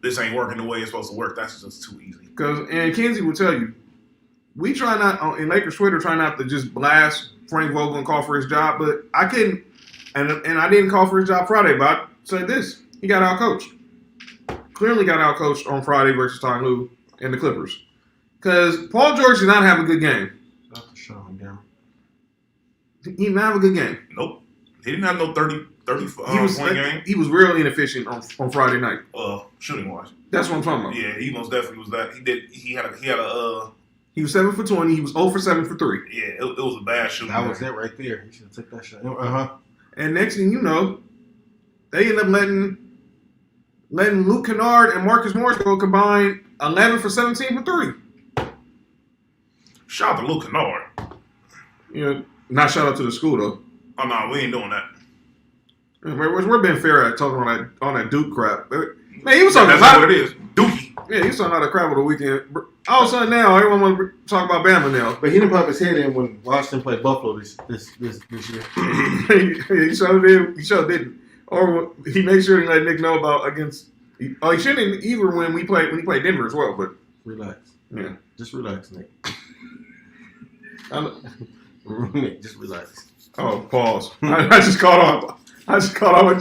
this ain't working the way it's supposed to work. That's just too easy. And Kenzie will tell you, we try not in Lakers Twitter try not to just blast Frank Vogel and call for his job, but I couldn't, and I didn't call for his job Friday, but I said this: he got outcoached. Clearly got outcoached on Friday versus Ty Lue and the Clippers. Because Paul George did not have a good game. That's for sure. Yeah. He didn't have a good game. Nope. He didn't have no 30 point game. He was real inefficient on Friday night. Shooting wise. That's what I'm talking about. Yeah, he most definitely was that. He was 7 for 20. He was 0 for 7 for 3. Yeah, it was a bad shooting. That was it right there. He should have took that shot. And next thing you know, they end up letting Luke Kennard and Marcus Morris go combine 11 for 17 for 3. Shout out to Luke Kennard. Not shout out to the school though. Oh no, we ain't doing that. We're being fair at talking on that Duke crap. Man, he was talking That's not what it is. Dookie. Yeah, he was talking about the crap of the weekend. All of a sudden now, everyone want to talk about Bama now. But he didn't pop his head in when Washington played Buffalo this year. He sure did. He sure didn't. Or he made sure to let Nick know about against. He shouldn't either when he played Denver as well. But relax. Yeah, just relax, Nick. Nick, just relax. Oh, pause. I just caught on. I just caught on what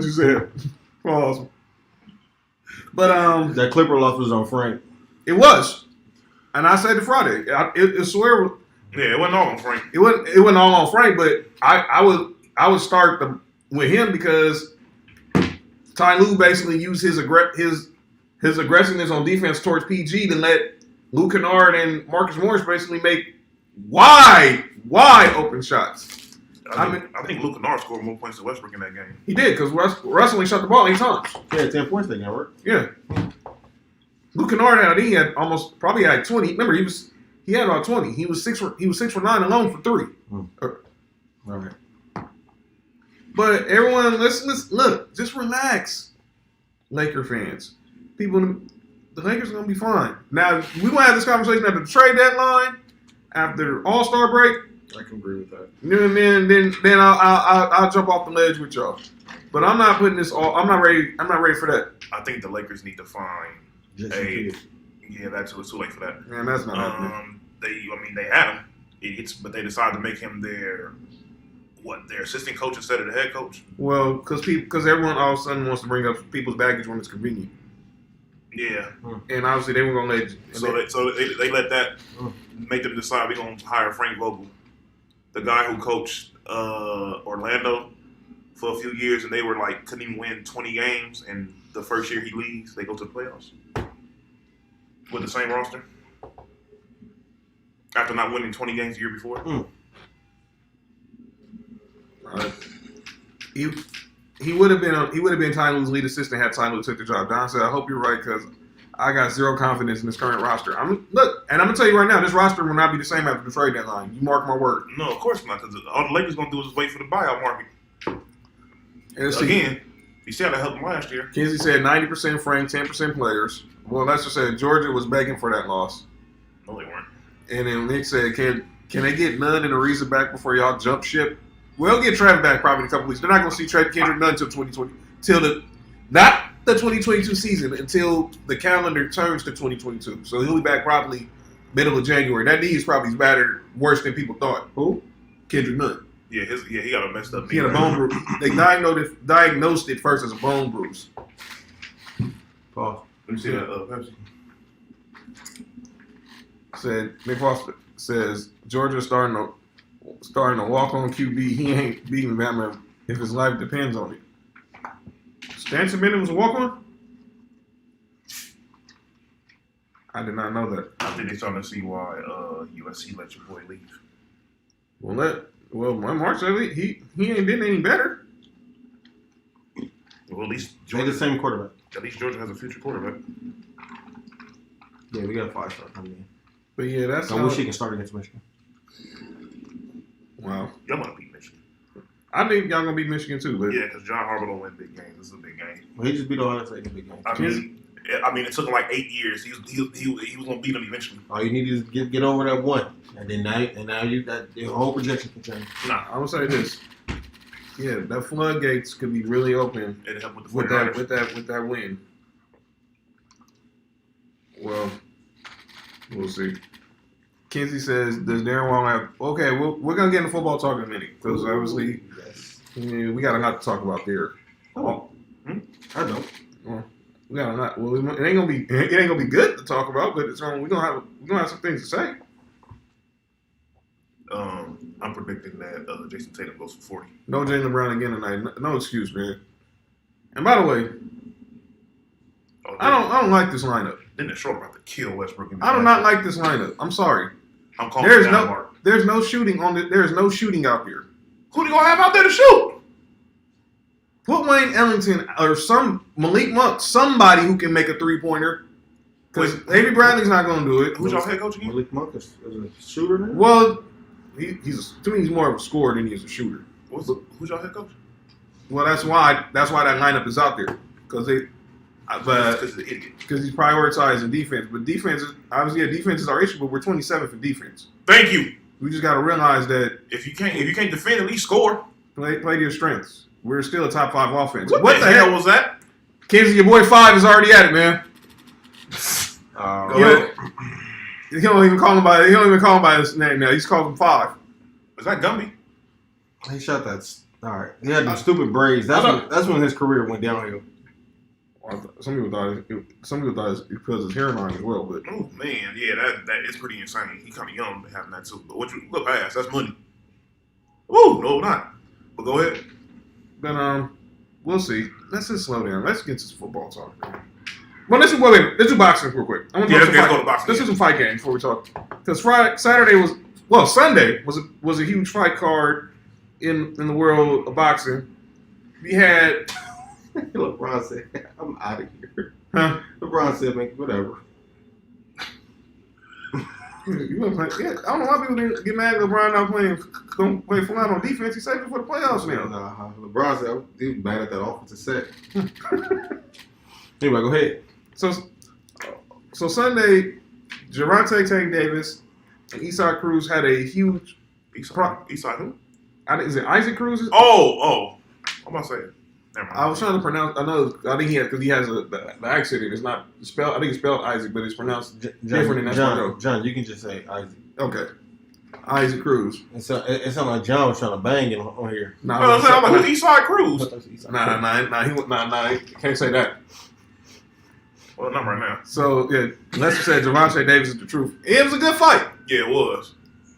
you said. Pause. But that Clipper loss was on Frank. It was, and I said it Friday. I swear. Yeah, it wasn't all on Frank. It wasn't all on Frank, but I would start with him because Ty Lue basically used his aggressiveness on defense towards PG to let Luke Kennard and Marcus Morris basically make wide open shots. I think Luke Kennard scored more points than Westbrook in that game. He did, because Russ only shot the ball 8 times. He had 10 points that game, right? Yeah. Luke Kennard he had probably had 20. Remember, he had about 20. He was 6 for 9 alone for 3. All right. But everyone, look, just relax, Laker fans. The Lakers are gonna be fine. Now we gonna have this conversation after the trade deadline, after the All-Star break. I can agree with that. And then I'll jump off the ledge with y'all. But I'm not putting this all. I'm not ready for that. I think the Lakers need to find that's too late for that. Man, that's not happening. They had him idiots, but they decided to make him their assistant coach instead of the head coach. Well, because everyone all of a sudden wants to bring up people's baggage when it's convenient. Yeah. And obviously they were gonna let. So they let that make them decide we're gonna hire Frank Vogel, the guy who coached Orlando for a few years, and they were couldn't even win 20 games, and the first year he leaves, they go to the playoffs with the same roster after not winning 20 games the year before. He would have been Ty Lue's lead assistant had Ty Lue took the job. Don said, "I hope you're right because I got zero confidence in this current roster." I'm gonna tell you right now, this roster will not be the same after the trade deadline. You mark my word. No, of course not, because all the Lakers gonna do is wait for the buyout market. And see, Again, you see how that helped him last year. Kenzie said 90% Frank, 10% players. Well, let's just say Georgia was begging for that loss. No, they weren't. And then Nick said, can they get Nunn and Ariza back before y'all jump ship? We'll get Travis back probably in a couple weeks. They're not going to see Kendrick Nunn until 2020, not the 2022 season, until the calendar turns to 2022. So he'll be back probably middle of January. That knee is probably battered worse than people thought. Who? Kendrick Nunn. Yeah, he got a messed up knee. He had a bone bruise. They diagnosed it first as a bone bruise. Pause. Let me see that Pepsi. Said Nick Foster says Georgia starting to walk on QB. He ain't beating Bama if his life depends on it. Stanton Bennett was a walk on? I did not know that. I think they're starting to see why USC let your boy leave. Well, Mark said he ain't been any better. Well, at least They're Georgia, the same quarterback. at least Georgia has a future quarterback. Yeah, we got a 5-star coming in. But yeah, that's I wish he can start against Michigan. Wow. Y'all want to beat Michigan. I think y'all gonna beat Michigan too, but Yeah, because John Harbaugh don't win big games. This is a big game. Well, he just beat Ohio State in a big game. I mean, it took him like 8 years. He was gonna beat him eventually. All you need is get over that one, and then now you got the whole projection can change. Nah, I would say this. Yeah, that floodgates could be really open it helped with the with 49ers. that win. Well, we'll see. Kenzie says, "Does Darren Waller have?" Okay, we're gonna get into football talk in a minute because obviously, Yes. we got a lot to talk about there. Oh, I don't. We got a lot. Well, it ain't gonna be good to talk about, but we're gonna have some things to say. I'm predicting that Jason Tatum goes for 40. No Jaylen Brown again tonight. No excuse, man. And by the way, Oh, I don't like this lineup. Then they're short about to kill Westbrook. I do not like this lineup. I'm sorry. I'm calling There's it no Mark. there's no shooting there's no shooting out here. Who they gonna have out there to shoot? Put Wayne Ellington or some Malik Monk, somebody who can make a 3-pointer. Because Avery Bradley's not going to do it. Who's y'all head coach again? Malik Monk is a shooter now? Well, to me he's more of a scorer than he is a shooter. Who's y'all head coach? Well, that's why that lineup is out there because Because he's an idiot. he's prioritizing defense. But defense is our issue. But we're 27th in defense. Thank you. We just got to realize that If you can't defend, at least score. play to your strengths. We're still a top 5 offense. What the hell was that? Kenzie, your boy 5 is already at it, man. Go Yeah. ahead. He don't even call him by his name now. He's called him 5. Is that Gumby? He shot that. All right. He had them stupid braids. That's when his career went downhill. Some people thought it's because of his hairline as well, but Oh man, yeah, that is pretty insane. He kind of young to having that too. But what you look past? That's money. Ooh, no, not. But go ahead. we'll see. Let's just slow down. Let's get to football talk. Man. Well, let's do boxing real quick. Let's go to boxing. Let's do some fight games before we talk. Because Sunday was a huge fight card in the world of boxing. We had LeBron said, "I'm out of here." Huh? LeBron said, "Man, whatever." I don't know why people didn't get mad at LeBron don't play flat on defense. He saved it for the playoffs now. Nah, LeBron said he was mad at that offensive set. Anyway, go ahead. So Sunday, Gervonta Tank Davis and Isaac Cruz had a huge. Eastside who? Is it Isaac Cruz? Oh. I'm about to say it. Never mind. I was trying to pronounce. I think because he has the accent. It's not spelled. I think it's spelled Isaac, but it's pronounced different. And that's why I know. John, you can just say Isaac. Okay, Isaac Cruz. It sounded like John was trying to bang it on here. I'm like, who's Eastside Cruz? Nah, he can't say that. Well, not right now. So yeah, Lester said Gervonta Davis is the truth. It was a good fight, Yeah, it was.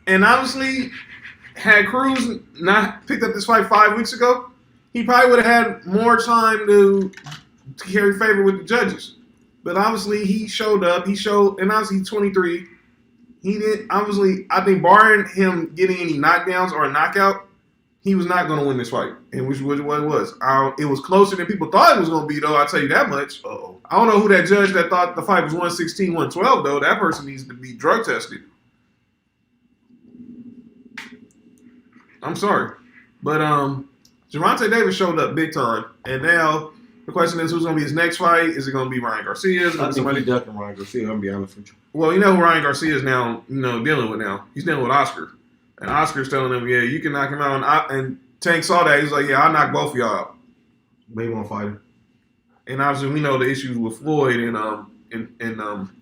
and honestly, had Cruz not picked up this fight 5 weeks ago, he probably would have had more time to carry favor with the judges. But obviously, he showed up. And obviously, he's 23. He did. Obviously, I think barring him getting any knockdowns or a knockout, he was not going to win this fight. And which was what it was. It was closer than people thought it was going to be, though. I'll tell you that much. Uh-oh. I don't know who that judge that thought the fight was 116, 112, though. That person needs to be drug tested. I'm sorry. But Gervonta Davis showed up big time, and now the question is, who's going to be his next fight? Is it going to be Ryan Garcia? Is it I going to be think he's somebody? ducking Ryan Garcia. I'm gonna be honest with you. Well, you know who Ryan Garcia is now. Dealing with now. He's dealing with Oscar, and Oscar's telling him, "Yeah, you can knock him out." And Tank saw that. He's like, "Yeah, I'll knock both of y'all out." But he won't fight him. And obviously, we know the issues with Floyd and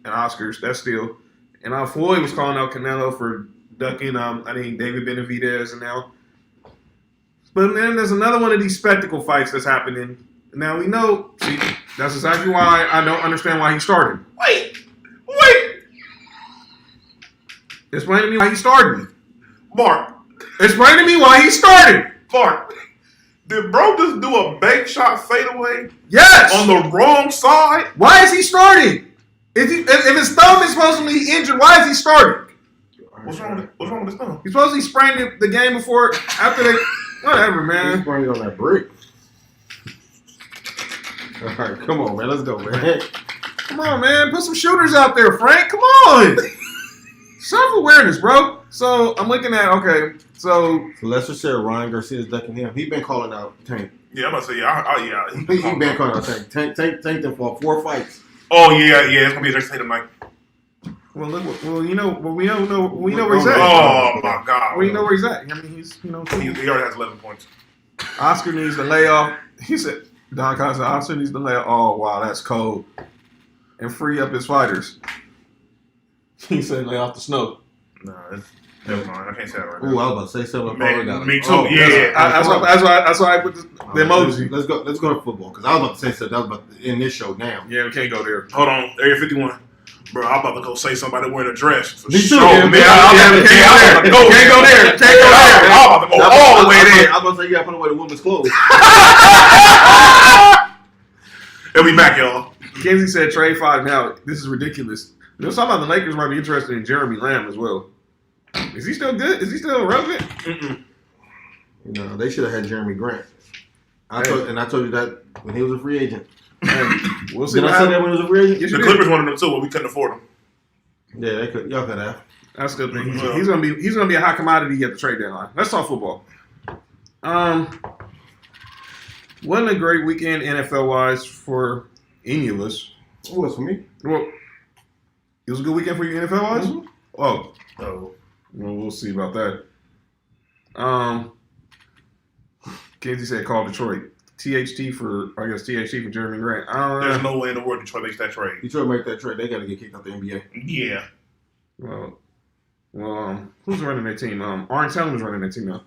Oscars. That's still. And Floyd was calling out Canelo for ducking. I think David Benavidez and now. But then there's another one of these spectacle fights that's happening. Now we know. See, that's exactly why I don't understand why he started. Wait. Explain to me why he started. Mark. Explain to me why he started. Mark. Did bro just do a bank shot fadeaway Yes. on the wrong side? Why is he starting? If his thumb is supposed to be injured, why is he starting? What's wrong with his thumb? He's supposed to be sprained the game before, after they, whatever, He's man. spraying on that brick. All right, come on, man. Let's go, man. Come on, man. Put some shooters out there, Frank. Come on. Self-awareness, bro. So I'm looking at, okay, so. So let's just say Ryan Garcia's ducking him. He been calling out Tank. Yeah, I'm about to say, yeah. He been calling out Tank. Tank them for 4 fights. Oh, yeah. It's going to be a Jason Tatum night. Well, we know where he's at. Oh, my God. We know where he's at. I mean, he's, He already has 11 points. Oscar needs to lay off. He said, Don Cox said, Oscar needs to lay off. Oh, wow, that's cold. And free up his fighters. He said, lay off the snow. No, never mind. I can't say that right Ooh, now. I was about to say something. Me too. Oh, Yeah. That's why I put the emoji. Let's go to football because I was about to say something. That was about to end this show now. Yeah, we can't go there. Hold on. Area 51. Bro, I'm about to go say somebody wearing a dress. For Me too. sure, Yeah, man. Can't go there. I'm about to go all the way there. I was about to say, yeah, put away the woman's clothes. And we back, y'all. Kenzie said trade 5 now. This is ridiculous. Something about the Lakers might be interested in Jeremy Lamb as well. Is he still good? Is he still relevant? Mm-mm. No, they should have had Jeremy Grant. I told you that when he was a free agent. We'll see. Did I say that when he was a free agent? Yes, The you Clippers did. wanted them too, but we couldn't afford them. Yeah, they could. Y'all could have. That's a good thing. He's gonna be a hot commodity at the trade deadline. Let's talk football. Wasn't a great weekend NFL wise for any of us. It was for me. Well, it was a good weekend for you NFL wise. Mhm. Oh, Oh. well, we'll see about that. Kenzie said call Detroit. THT for Jeremy Grant. There's no way in the world Detroit makes that trade. Detroit make that trade. They got to get kicked out the NBA. Yeah. Well, who's running their team? Arn Tellman's running their team now.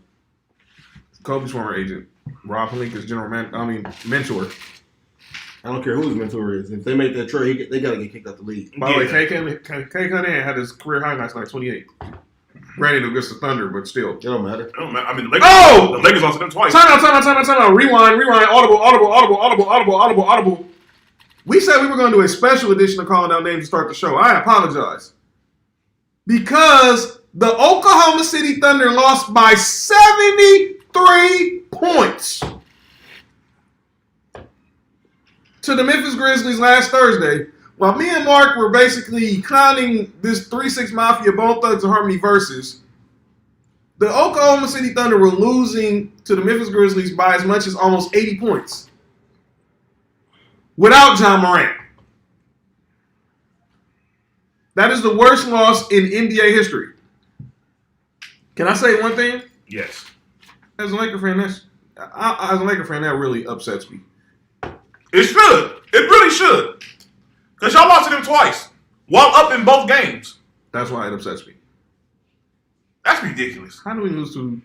Kobe's former agent. Rob Pelinka's mentor. I don't care who his mentor is. If they make that trade, they got to get kicked out the league. By the way, K came in and had his career high last night, 28. Granted, against the Thunder, but still. It don't matter. I mean, the Lakers, Oh! the Lakers lost to them twice. Time out. Rewind. Audible. We said we were going to do a special edition of Calling Out Names to start the show. I apologize. Because the Oklahoma City Thunder lost by 73 points to the Memphis Grizzlies last Thursday. While me and Mark were basically clowning this 3-6 Mafia Bone Thugs and Harmony versus, the Oklahoma City Thunder were losing to the Memphis Grizzlies by as much as almost 80 points. Without John Morant. That is the worst loss in NBA history. Can I say one thing? Yes. As a Laker fan, that really upsets me. It should. It really should. Because y'all lost to them twice. While up in both games. That's why it upsets me. That's ridiculous. How do we lose to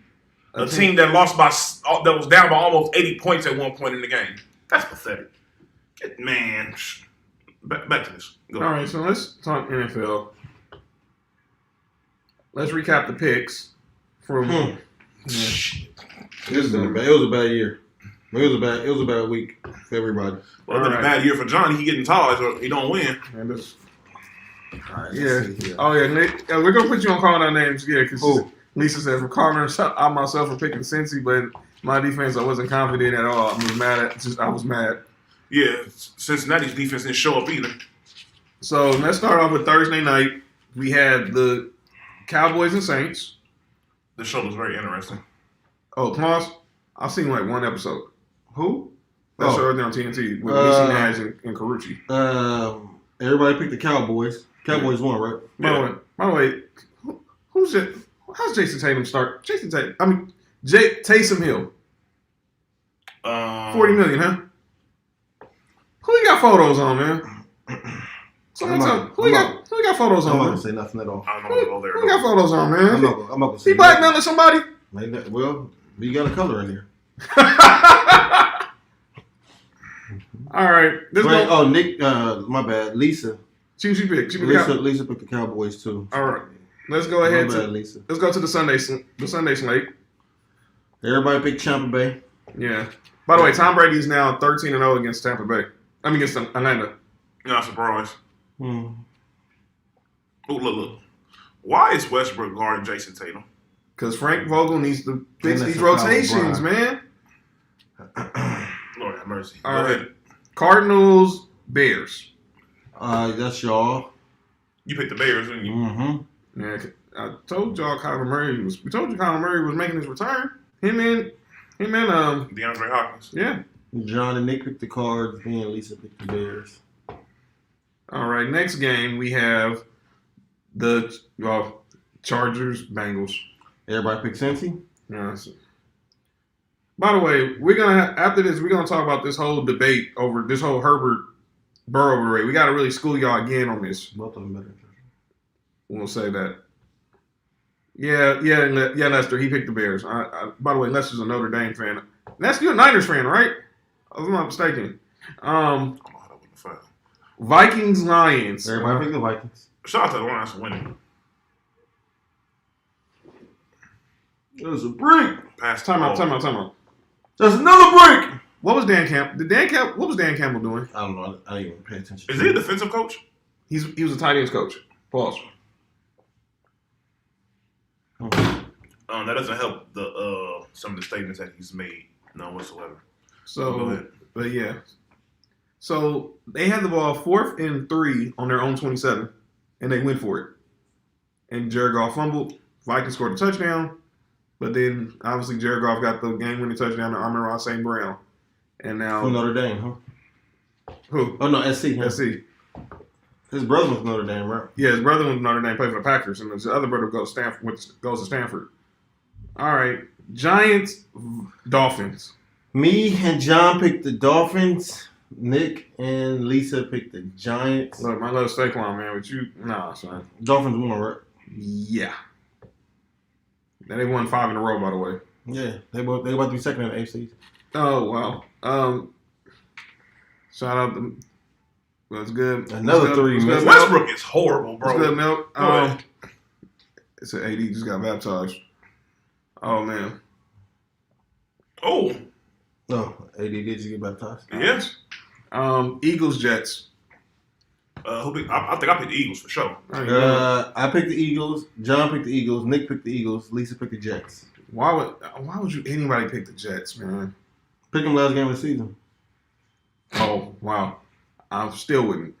A team that lost that was down by almost 80 points at one point in the game. That's pathetic. Man. Back to this. Go. All right, so let's talk NFL. Let's recap the picks from. Yeah. It was a bad year. It was a bad week for everybody. Well, it's been a bad year for Johnny. He getting tired, so he don't win. And this, All right, yeah. let's see here. Oh yeah, Nick. We're gonna put you on calling our names, yeah, because Lisa said for calling I myself for picking Cincy, but my defense I wasn't confident at all. I was mad. Yeah, Cincinnati's defense didn't show up either. So let's start off with Thursday night. We had the Cowboys and Saints. The show was very interesting. Oh, pause. I've seen like one episode. Who? That show on TNT with Niecy Nash and Carucci. Everybody picked the Cowboys. Cowboys won, right? By the way, who's it? How's Jason Tatum start? Taysom Hill. 40 million, huh? Who you got photos on, man? Someone tell me. Who you got photos on? I'm not Man? gonna say nothing at all. I don't know go there. Who you got photos on, man? I'm not gonna say He blackmailing somebody? nothing. Well, you got a color in here. All right. Nick. My bad. Lisa. She picked. Lisa picked the Cowboys too. All right. Let's go ahead. Lisa. Let's go to the Sunday slate. Everybody picked Tampa Bay. Yeah. By the way, Tom Brady is now 13-0 against Tampa Bay. Against Atlanta. Not surprised. Hmm. Oh, look. Why is Westbrook guarding Jason Tatum? Because Frank Vogel needs to fix And these that's a rotations, foul, man. Lord have mercy. All Go right. ahead. Cardinals, Bears. That's y'all. You picked the Bears, didn't you? Mm-hmm. Yeah, I told y'all Kyler Murray was making his return. Him and DeAndre Hopkins. yeah. John and Nick picked the Cards. Me and Lisa picked the Bears. All right, next game we have the Chargers, Bengals. Everybody picked Cincy. Yeah. By the way, after this, we're gonna talk about this whole debate over this whole Herbert Burrow array. We gotta really school y'all again on this. Both of them better. We'll say that. Yeah, Lester. He picked the Bears. By the way, Lester's a Notre Dame fan. Lester, you're a Niners fan, right? If I'm not mistaken. Vikings, Lions. Everybody picked the Vikings. Shout out to the Lions for winning. It was a break. Time out. There's another break. What was Dan Campbell? What was Dan Campbell doing? I don't know. I didn't even pay attention. Is he a defensive coach? He was a tight ends coach. Pause. That doesn't help the some of the statements that he's made. None whatsoever. Go So, ahead. but yeah. So they had the ball 4th and 3 on their own 27, and they went for it. And Jared Goff fumbled. Vikings scored a touchdown, but then obviously Jared Goff got the game-winning touchdown to Amon-Ra St. Brown. And now From Notre Dame, huh? who? Oh no, SC. Huh? SC. His brother was Notre Dame, right? Yeah, his brother went to Notre Dame, played for the Packers, and his other brother goes to Stanford. All right, Giants, Dolphins. Me and John picked the Dolphins. Nick and Lisa picked the Giants. Look, my little Saquon, man, but you, nah, son. Dolphins won, right? Yeah. Now they won 5 in a row, by the way. Yeah, they about to be second in the AFC. Oh wow. Shout out to. That's good. Another 3 minutes. Westbrook is horrible, bro. That's good, Milk. Go ahead. It's an AD just got baptized. Oh man. Oh, No, AD did just get baptized. yes. Eagles, Jets. I think I picked the Eagles for sure. I picked the Eagles. John picked the Eagles. Nick picked the Eagles. Lisa picked the Jets. Why would anybody pick the Jets, man? Pick them last game of the season. Oh wow. I still wouldn't.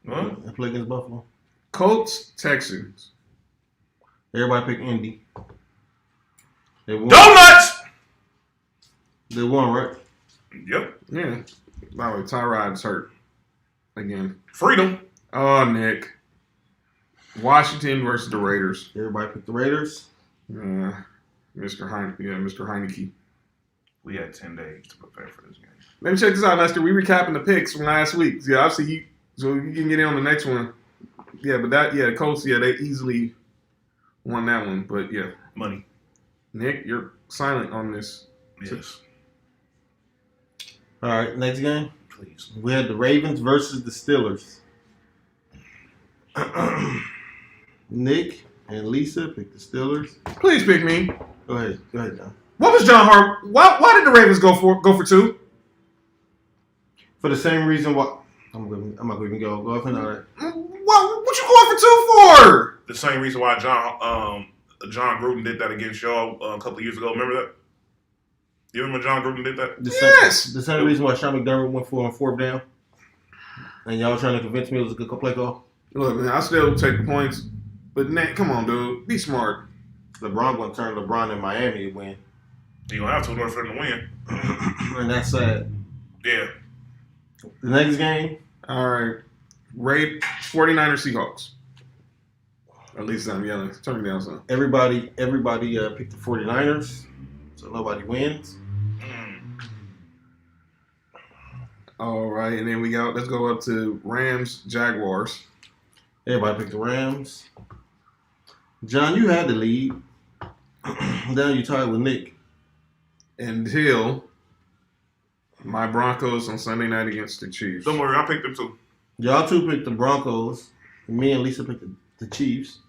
Huh? They play against Buffalo. Colts, Texans. Everybody picked Indy. They won. Donuts. They won, right? Yep. Yeah. By the way, Tyrod's hurt again. Freedom. Oh, Nick. Washington versus the Raiders. Everybody picked the Raiders. Mr. Heineke. We had 10 days to prepare for this game. Let me check this out, Lester. We recapping the picks from last week. Yeah, obviously so you can get in on the next one. Yeah, but the Colts, they easily won that one. But yeah, Money. Nick, you're silent on this. Yes. All right, next game. Please. We had the Ravens versus the Steelers. Nick and Lisa picked the Steelers. Please pick me. Go ahead, John. What was John Harbaugh? Why did the Ravens go for 2? For the same reason why I'm not going to go off and all right. What you going for 2 for? The same reason why John Gruden did that against y'all a couple of years ago. Remember that? You remember John Gruden did that? Yes. The same reason why Sean McDermott went for on 4th down. And y'all trying to convince me it was a good play call? Look, man, I still take the points. But Nick, come on, dude. Be smart. LeBron going to turn LeBron in Miami to win. You're going to have to in order for them to win. And that's sad. Yeah. The next game. All right. 49ers Seahawks. At least I'm yelling. Turn me down, son. Everybody picked the 49ers, so nobody wins. All right, and then let's go up to Rams Jaguars. Everybody picked the Rams. John, you had the lead. Now you tied with Nick. Until my Broncos on Sunday night against the Chiefs. Don't worry, I picked them too. Y'all two picked the Broncos. Me and Lisa picked the Chiefs.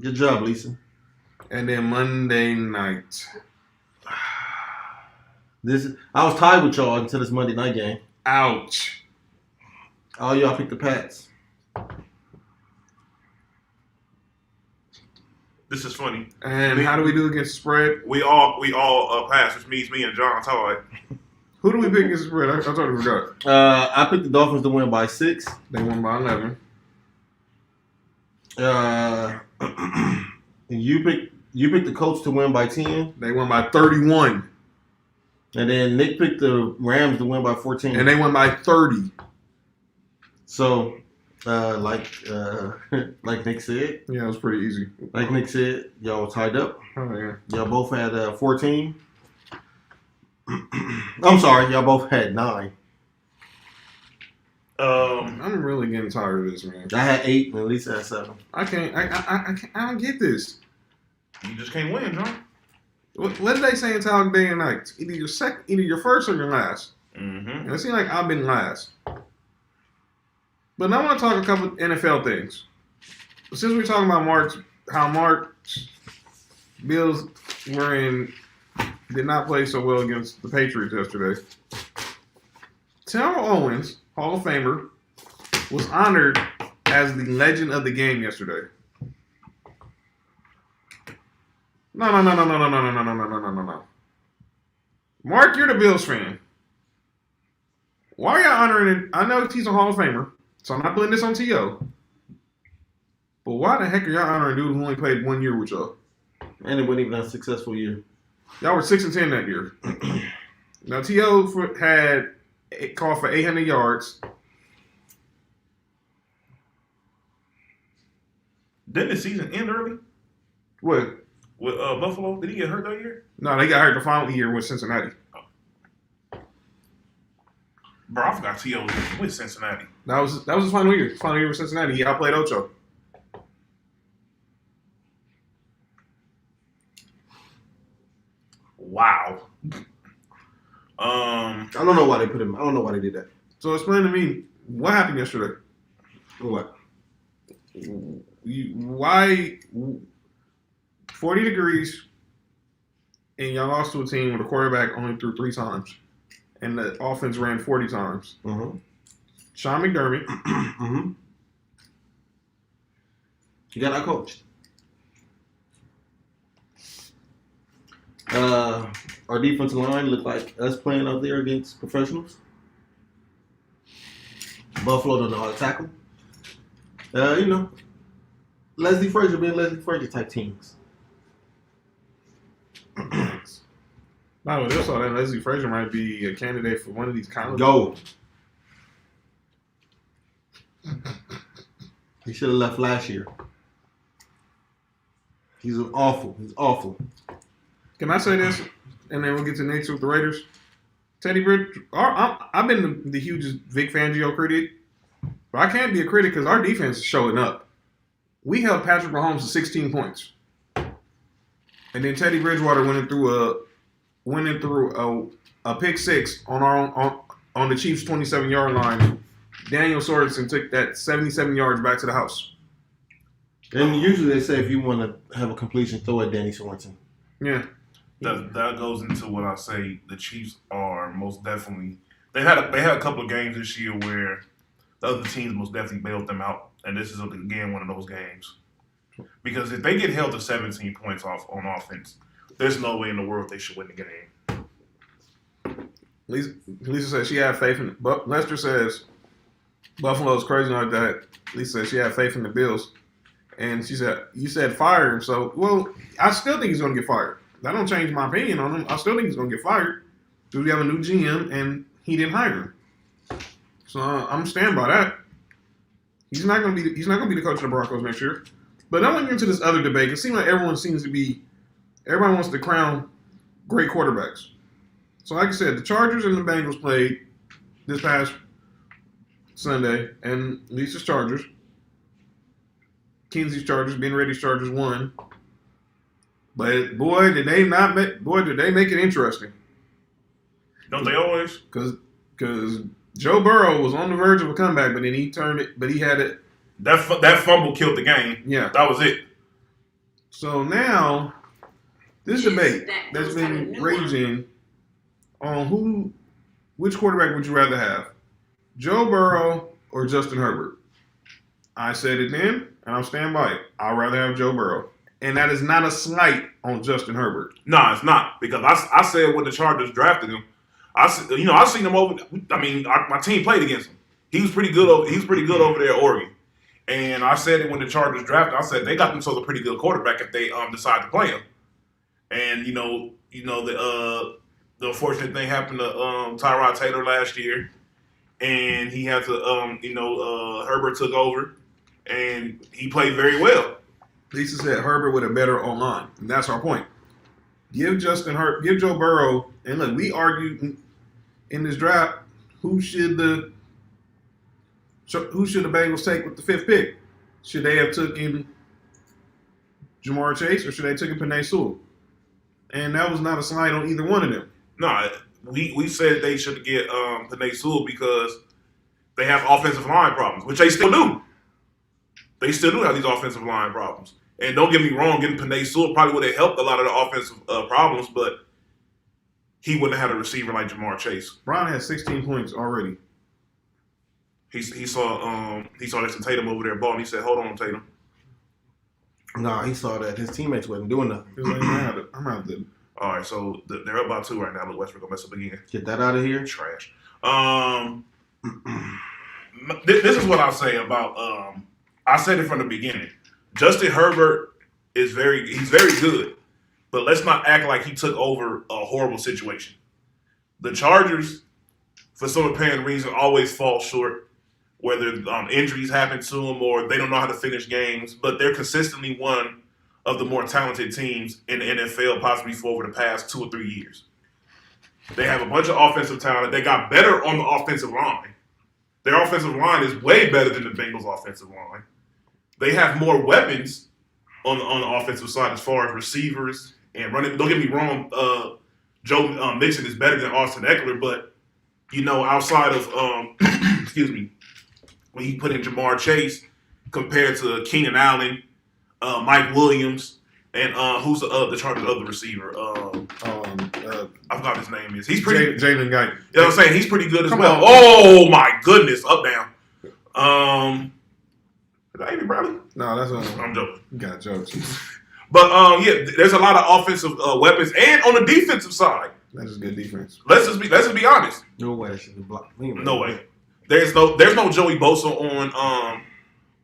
Good job, Lisa. And then Monday night. I was tied with y'all until this Monday night game. Ouch. All y'all picked the Pats. This is funny. And how do we do against the spread? We all passed, which means me and John tied. Who do we pick against the spread? I totally forgot. I picked the Dolphins to win by 6. They won by 11. You picked the Colts to win by 10. They won by 31. And then Nick picked the Rams to win by 14. And they won by 30. So, like Nick said. Yeah, it was pretty easy. Like Nick said, y'all were tied up. Oh, yeah. Y'all both had 14. I'm sorry, y'all both had 9. I'm really getting tired of this, man. I had 8 and Lisa had 7. I don't get this. You just can't win, John. What did they say in Talk Day and Night? Either your first or your last. Mm-hmm. And it seems like I've been last. But now I want to talk a couple NFL things. Since we're talking about how March Bills did not play so well against the Patriots yesterday. Terrell Owens, Hall of Famer, was honored as the legend of the game yesterday. No. Mark, you're the Bills fan. Why are y'all honoring it? I know he's a Hall of Famer, so I'm not putting this on T.O. But why the heck are y'all honoring a dude who only played 1 year with y'all? And it wasn't even a successful year. Y'all were 6-10 that year. Now T.O. had called for 800 yards. Didn't the season end early What? with Buffalo? Did he get hurt that year? No, they got hurt the following year with Cincinnati. Bro, I forgot T.O. was with Cincinnati. That was his final year. His final year with Cincinnati. He outplayed Ocho. Wow. I don't know why they put him. I don't know why they did that. So explain to me what happened yesterday. What? Why 40 degrees and y'all lost to a team with a quarterback only threw 3 times and the offense ran 40 times. Mm-hmm. Sean McDermott. Mm-hmm. You got out coached. Our defensive line looked like us playing out there against professionals. Buffalo don't know how to tackle. Leslie Frazier being Leslie Frazier type teams. No, they saw that Leslie Frazier might be a candidate for one of these colleges. Go. He should have left last year. He's awful. He's awful. Can I say this? And then we'll get to next with the Raiders. Teddy Bridgewater. I've been the hugest Vic Fangio critic, but I can't be a critic because our defense is showing up. We held Patrick Mahomes to 16 points, and then Teddy Bridgewater went in through a pick 6 on the Chiefs' 27-yard line. Daniel Sorensen took that 77 yards back to the house. And usually they say if you want to have a completion, throw at Danny Sorensen. Yeah. That goes into what I say. The Chiefs are most definitely. They had a couple of games this year where the other teams most definitely bailed them out, and this is again one of those games. Because if they get held to 17 points off on offense, there's no way in the world they should win the game. Lisa says she had faith in. But Lester says Buffalo's crazy like that. Lisa says she had faith in the Bills, and she said you said fire him. So I still think he's going to get fired. that don't change my opinion on him. I still think he's gonna get fired because we have a new GM and he didn't hire him. So I'm standing by that. He's not gonna be the coach of the Broncos next year. But I want to get into this other debate. It seems like everybody wants to crown great quarterbacks. So like I said, the Chargers and the Bengals played this past Sunday, and Lisa's Chargers, Kenzie's Chargers, Ben Ready's Chargers won. But boy, did they make it interesting. Don't they always? Because Joe Burrow was on the verge of a comeback, but then he turned it. But he had it. That fumble killed the game. Yeah, that was it. So now, this debate that's been raging on which quarterback would you rather have, Joe Burrow or Justin Herbert? I said it then, and I'll stand by it. I'd rather have Joe Burrow. And that is not a slight on Justin Herbert. No, it's not. Because I said when the Chargers drafted him, I seen him over. I mean, my team played against him. He was pretty good over there at Oregon. And I said it when the Chargers drafted. I said they got themselves a pretty good quarterback if they decide to play him. And the unfortunate thing happened to Tyrod Taylor last year, and he had to Herbert took over, and he played very well. Lisa said Herbert with a better O-line, and that's our point. Give Joe Burrow, and look, we argued in this draft who should the Bengals take with the 5th pick? Should they have taken Jamar Chase or should they have taken Penei Sewell? And that was not a slight on either one of them. No, we said they should get Penei Sewell because they have offensive line problems, which they still do. They still do have these offensive line problems. And don't get me wrong, getting Penei Sewell probably would have helped a lot of the offensive problems, but he wouldn't have had a receiver like Jamar Chase. Brown has 16 points already. He saw Jason Tatum over there balling. He said, "Hold on, Tatum." Nah, he saw that his teammates wasn't doing nothing. He was like, I'm out there. All right, so they're up by 2 right now. Look, Westbrook gonna mess up again. Get that out of here. Trash. This is what I'll say about. I said it from the beginning. Justin Herbert he's very good, but let's not act like he took over a horrible situation. The Chargers, for some apparent reason, always fall short, whether injuries happen to them or they don't know how to finish games, but they're consistently one of the more talented teams in the NFL, possibly for over the past 2 or 3 years. They have a bunch of offensive talent. They got better on the offensive line. Their offensive line is way better than the Bengals' offensive line. They have more weapons on the offensive side as far as receivers and running. Don't get me wrong, Joe Mixon is better than Austin Eckler, but outside of when you put in Jamar Chase compared to Keenan Allen, Mike Williams, and who's the Chargers' other receiver? I forgot his name is. He's pretty. Jalen Guyton. You know what I'm saying? He's pretty good as Come well. on. Oh my goodness, up down. Is that Avery Bradley? No, that's I'm joking. You got jokes. But there's a lot of offensive weapons, and on the defensive side, That's just good defense. let's just be honest. No way. Should be blocked. No way. There's no Joey Bosa on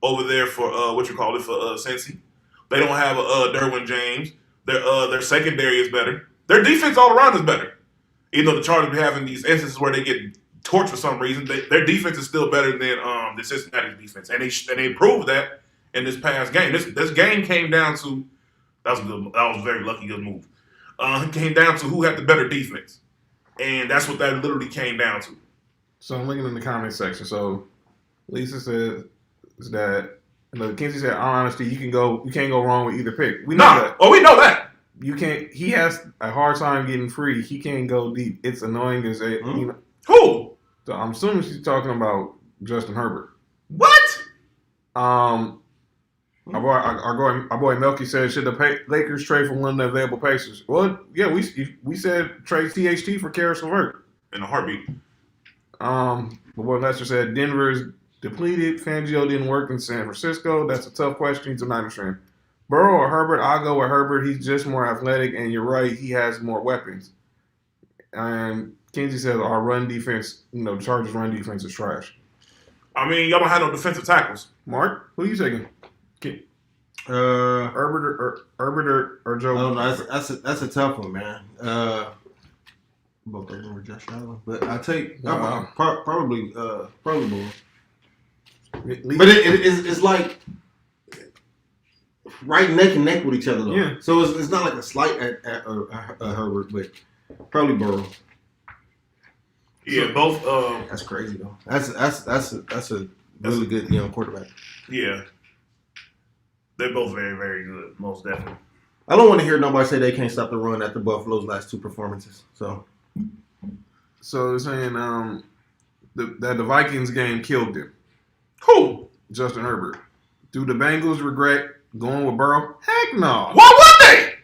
over there for for Cincy. They don't have Derwin James. Their secondary is better. Their defense all around is better. Even though the Chargers be having these instances where they get torched for some reason, their defense is still better than the Cincinnati defense, and they proved that in this past game. This game came down to that was a very lucky good move. It came down to who had the better defense, and that's what that literally came down to. So I'm looking in the comment section. So Lisa says that Kinsey said, "Honesty, you can't go wrong with either pick." We know that. Oh, we know that. You can't. He has a hard time getting free. He can't go deep. It's annoying as a. Who? So I'm assuming she's talking about Justin Herbert. What? Our boy Melky said, should the Lakers trade for one of the available Pacers? Well, yeah, we said trade THT for Carousel Levert. In a heartbeat. My boy Lester said Denver is depleted. Fangio didn't work in San Francisco. That's a tough question to understand. Burrow or Herbert? I'll go with Herbert. He's just more athletic, and you're right, he has more weapons. And Kenzie says our run defense, Chargers' run defense is trash. I mean, y'all don't have no defensive tackles. Mark, who are you taking? Herbert or Joe? No, that's a tough one, man. Both of them were Josh Allen, but I take probably both. But it's like right neck and neck with each other, though. Yeah. So it's not like a slight at Herbert, but probably Burrow. Yeah, both. That's crazy though. That's a really good quarterback. Yeah, they're both very, very good, most definitely. I don't want to hear nobody say they can't stop the run after Buffalo's last 2 performances. So they're saying that the Vikings game killed them. Who? Justin Herbert. Do the Bengals regret going with Burrow? Heck no. Why would they?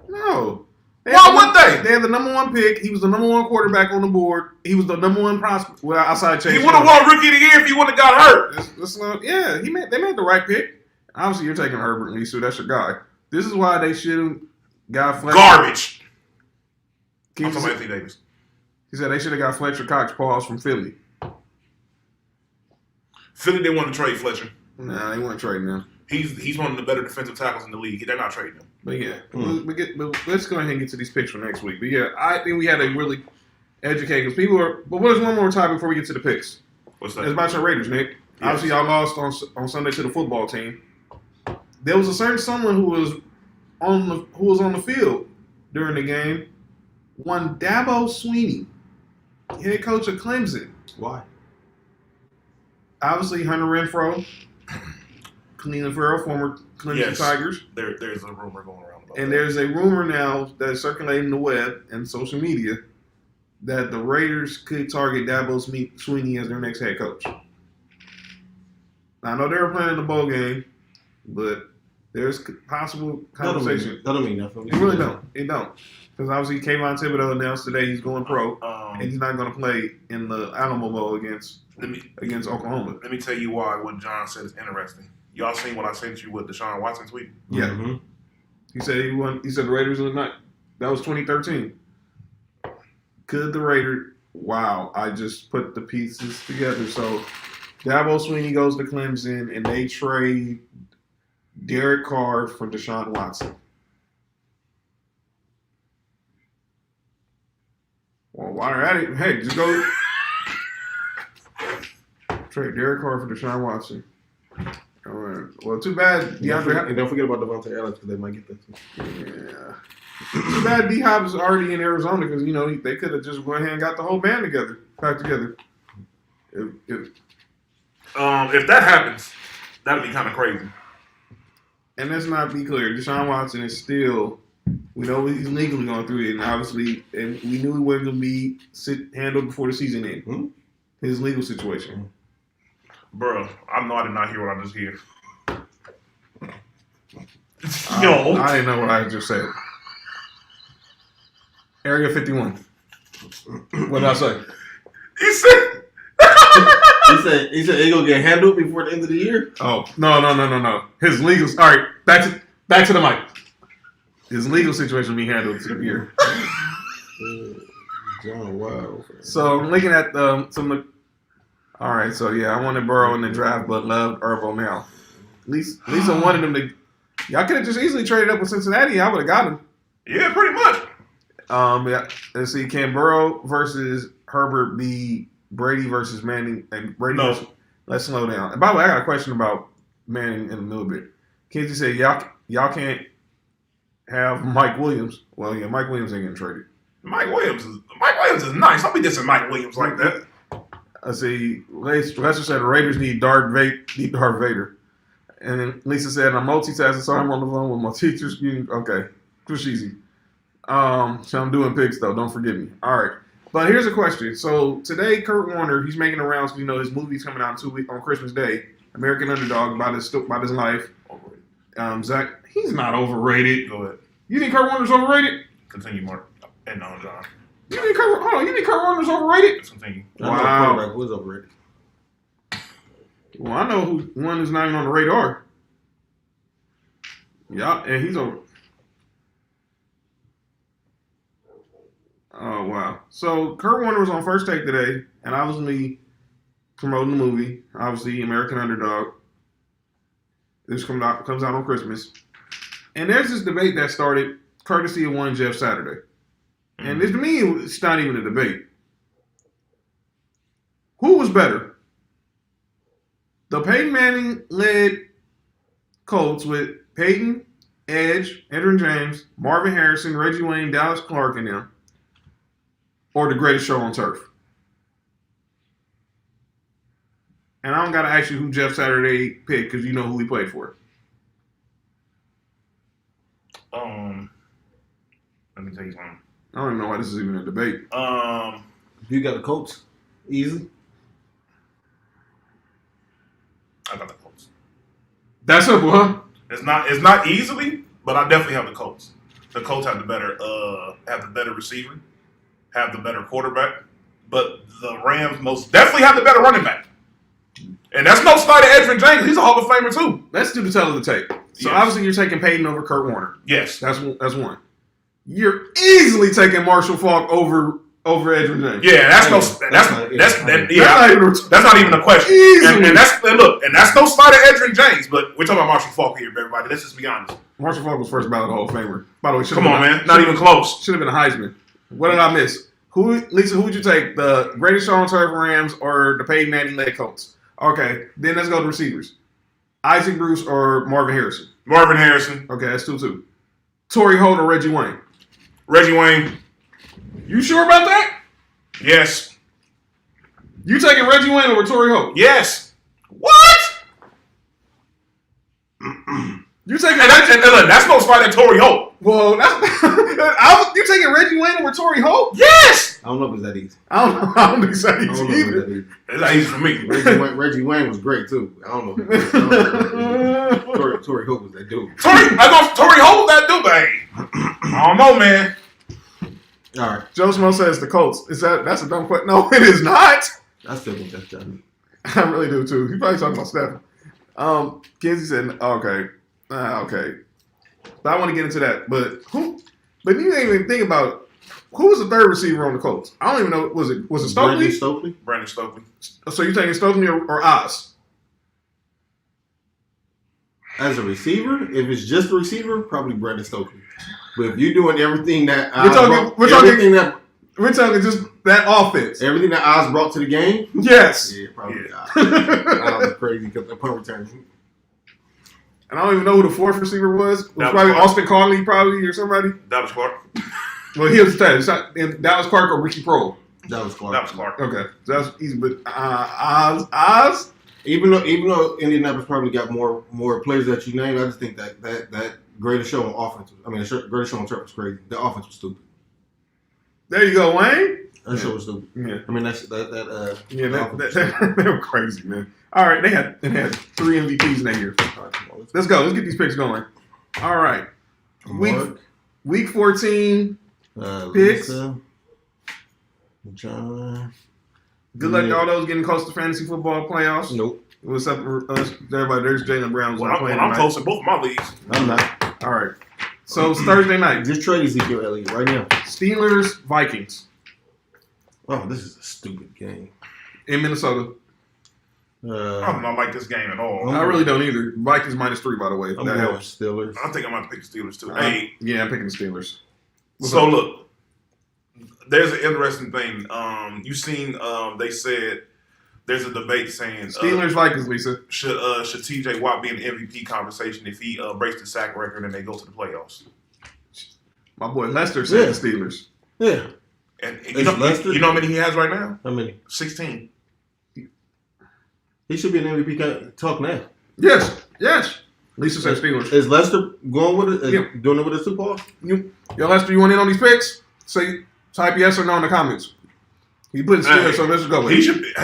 No. Why would they? They had the number 1 pick. He was the number 1 quarterback on the board. He was the number 1 prospect. Well, outside Chase. He would have won Rookie of the Year if he wouldn't have got hurt. They made the right pick. Obviously, you're taking Herbert and Lisu. That's your guy. This is why they shouldn't got Fletcher. Garbage. I'm talking about Anthony Davis. He said they should have got Fletcher Cox Paws from Philly. Philly didn't want to trade Fletcher. Nah, they weren't trading him. He's one of the better defensive tackles in the league. They're not trading him. But yeah, let's go ahead and get to these picks for next week. But yeah, I think we had a really educated because people are. But what is one more topic before we get to the picks? What's that? It's about your Raiders, Nick. Yes. Obviously, y'all lost on Sunday to the football team. There was a certain someone who was on the field during the game. One Dabo Swinney, head coach of Clemson. Why? Obviously, Hunter Renfrow, Cleveland Farrell, former Clemson Tigers. There's a rumor going around about And that. there's a rumor now that's circulating the web and social media that the Raiders could target Dabo Swinney as their next head coach. Now, I know they were playing in the bowl game, but there's possible conversation. That don't mean nothing. It really don't. It don't. Because obviously, Kayvon Thibodeau announced today he's going pro, and he's not going to play in the Alamo Bowl against Oklahoma. Let me tell you why what John said is interesting. Y'all seen what I sent you with Deshaun Watson tweet? Yeah. Mm-hmm. He said he won. He said the Raiders are not. That was 2013. Could the Raiders? Wow! I just put the pieces together. So Dabo Swinney goes to Clemson, and they trade Derek Carr for Deshaun Watson. Well, while they're at it, hey, just go trade Derek Carr for Deshaun Watson. All right. Well, too bad And don't forget about Devontae Adams because they might get that too. Yeah. Too bad D-Hop is already in Arizona because, they could have just went ahead and got the whole band back together. If that happens, that'd be kind of crazy. And let's not be clear. Deshaun Watson is still, we know he's legally going through it, and obviously, and we knew he wasn't going to be handled before the season ended. Mm-hmm. His legal situation. Bro, I know I did not hear what I just heard. I didn't know what I just said. Area 51. What did I say? He said he said he gonna get handled before the end of the year. Oh, no. His legal. All right, back to the mic. His legal situation will be handled this year. John, wow. So I'm looking at some. All right, so yeah, I wanted Burrow in the draft, but loved Herbo now. At least I wanted him to. Y'all could have just easily traded up with Cincinnati. I would have got him. Yeah, pretty much. Yeah. Let's see. Can Burrow versus Herbert be Brady versus Manning? And Brady. No. Let's slow down. And by the way, I got a question about Manning in a little bit. Kenzie said y'all can't have Mike Williams. Well, yeah, Mike Williams ain't getting traded. Mike Williams is nice. I'll be dissing Mike Williams like that. I see. Lester said the Raiders need Darth Vader. And then Lisa said, I'm multitasking, so I'm on the phone with my teachers. Okay. Push easy. So I'm doing picks, though. Don't forget me. All right. But here's a question. So today, Kurt Warner, he's making the rounds because, his movie's coming out on Christmas Day. American Underdog, about his life. Zach, he's not overrated. Go ahead. You think Kurt Warner's overrated? Continue, Mark. And no, John. You think Kurt Warner's overrated? Let's continue. Wow. Quarterback was overrated. Well, I know one who's not even on the radar. Yeah, and he's over. Oh, wow. So, Kurt Warner was on First Take today, and obviously promoting the movie. Obviously, American Underdog. This comes out on Christmas. And there's this debate that started courtesy of one Jeff Saturday. And this, to me, it's not even a debate. Who was better? The Peyton Manning-led Colts with Peyton, Edge, Edwin James, Marvin Harrison, Reggie Wayne, Dallas Clark, and them, or the greatest show on turf? And I don't got to ask you who Jeff Saturday picked because you know who he played for. Let me tell you something. I don't even know why this is even a debate. You got the Colts easy. I got the Colts. That's simple, huh? It's not easily, but I definitely have the Colts. The Colts have the better receiver, have the better quarterback, but the Rams most definitely have the better running back. And that's no slight to Edwin James. He's a Hall of Famer too. Let's do the tell of the tape. So obviously you're taking Peyton over Kurt Warner. Yes. That's one. You're easily taking Marshall Faulk over Edwin James. Yeah, that's not even a question. And that's no slight to Edwin James, but we're talking about Marshall Faulk here, everybody. Let's just be honest. Marshall Faulk was first ballot Hall of Famer. By the way, come on, man. Not even close. Should have been a Heisman. What did I miss? Lisa, who would you take? The greatest show on turf Rams or the Peyton Manning-led Colts? Okay, then let's go to receivers. Isaac Bruce or Marvin Harrison? Marvin Harrison. Okay, that's 2-2. Torrey Holt or Reggie Wayne? Reggie Wayne. You sure about that? Yes. You taking Reggie Wayne over Torrey Holt? Yes. What? You taking that's no slight at Torrey Holt. Well, you taking Reggie Wayne over Torrey Holt? Yes. I don't know if it's that easy. I don't think it's that easy either. It's not easy for me. Reggie Wayne was great too. I don't know. Torrey Holt was that dude. Torrey Holt was that dude, but hey, I don't know, man. All right. Joe Smo says the Colts. That's a dumb question? No, it is not. I still think that's done. I really do too. He's probably talking about Steph. Kenzie said, okay. But I want to get into that. But you didn't even think about who was the third receiver on the Colts. I don't even know. Was it Stokely? Brandon Stokely. So you taking Stokely or Oz? As a receiver, if it's just a receiver, probably Brandon Stokely. But if you're doing everything that we're talking just that offense. Everything that Oz brought to the game? Yes. Yeah, probably Oz. Oz was crazy because the punt return. And I don't even know who the fourth receiver was. It was probably Austin Conley, or somebody. Dallas Clark. Well, he was Dallas Clark or Ricky Prohl. Dallas Clark. Okay, so that's easy. But Oz. Even though Indianapolis probably got more players that you named, I just think that greatest show on offense. The greatest show on turf was crazy. The offense was stupid. There you go, Wayne. That show was stupid. Yeah. They were crazy, man. All right, they had 3 MVPs in that year. Let's go. Let's get these picks going. All right. Week 14 picks. John. Good luck to all those getting close to fantasy football playoffs. Nope. What's up, everybody? There's Jalen Brown. I'm close in both of my leagues. I'm not. All right. So it's Thursday night. Just trade Ezekiel Elliott right now. Steelers, Vikings. Oh, this is a stupid game. In Minnesota. I do not like this game at all. I really don't either. Vikings -3, by the way. I'm going Steelers. I think I'm going to pick the Steelers too. Yeah, I'm picking the Steelers. Look, there's an interesting thing. You seen? They said there's a debate saying Steelers Vikings. Lisa, should T.J. Watt be in the MVP conversation if he breaks the sack record and they go to the playoffs? My boy Lester said the Steelers. Yeah. And you know how many he has right now? How many? 16. He should be an MVP talk now. Yes. Lisa said Steelers. Is Lester going with it? Doing it with his 2 balls? Yo, Lester, you want in on these picks? Type yes or no in the comments. He put Steelers, so let's go with it.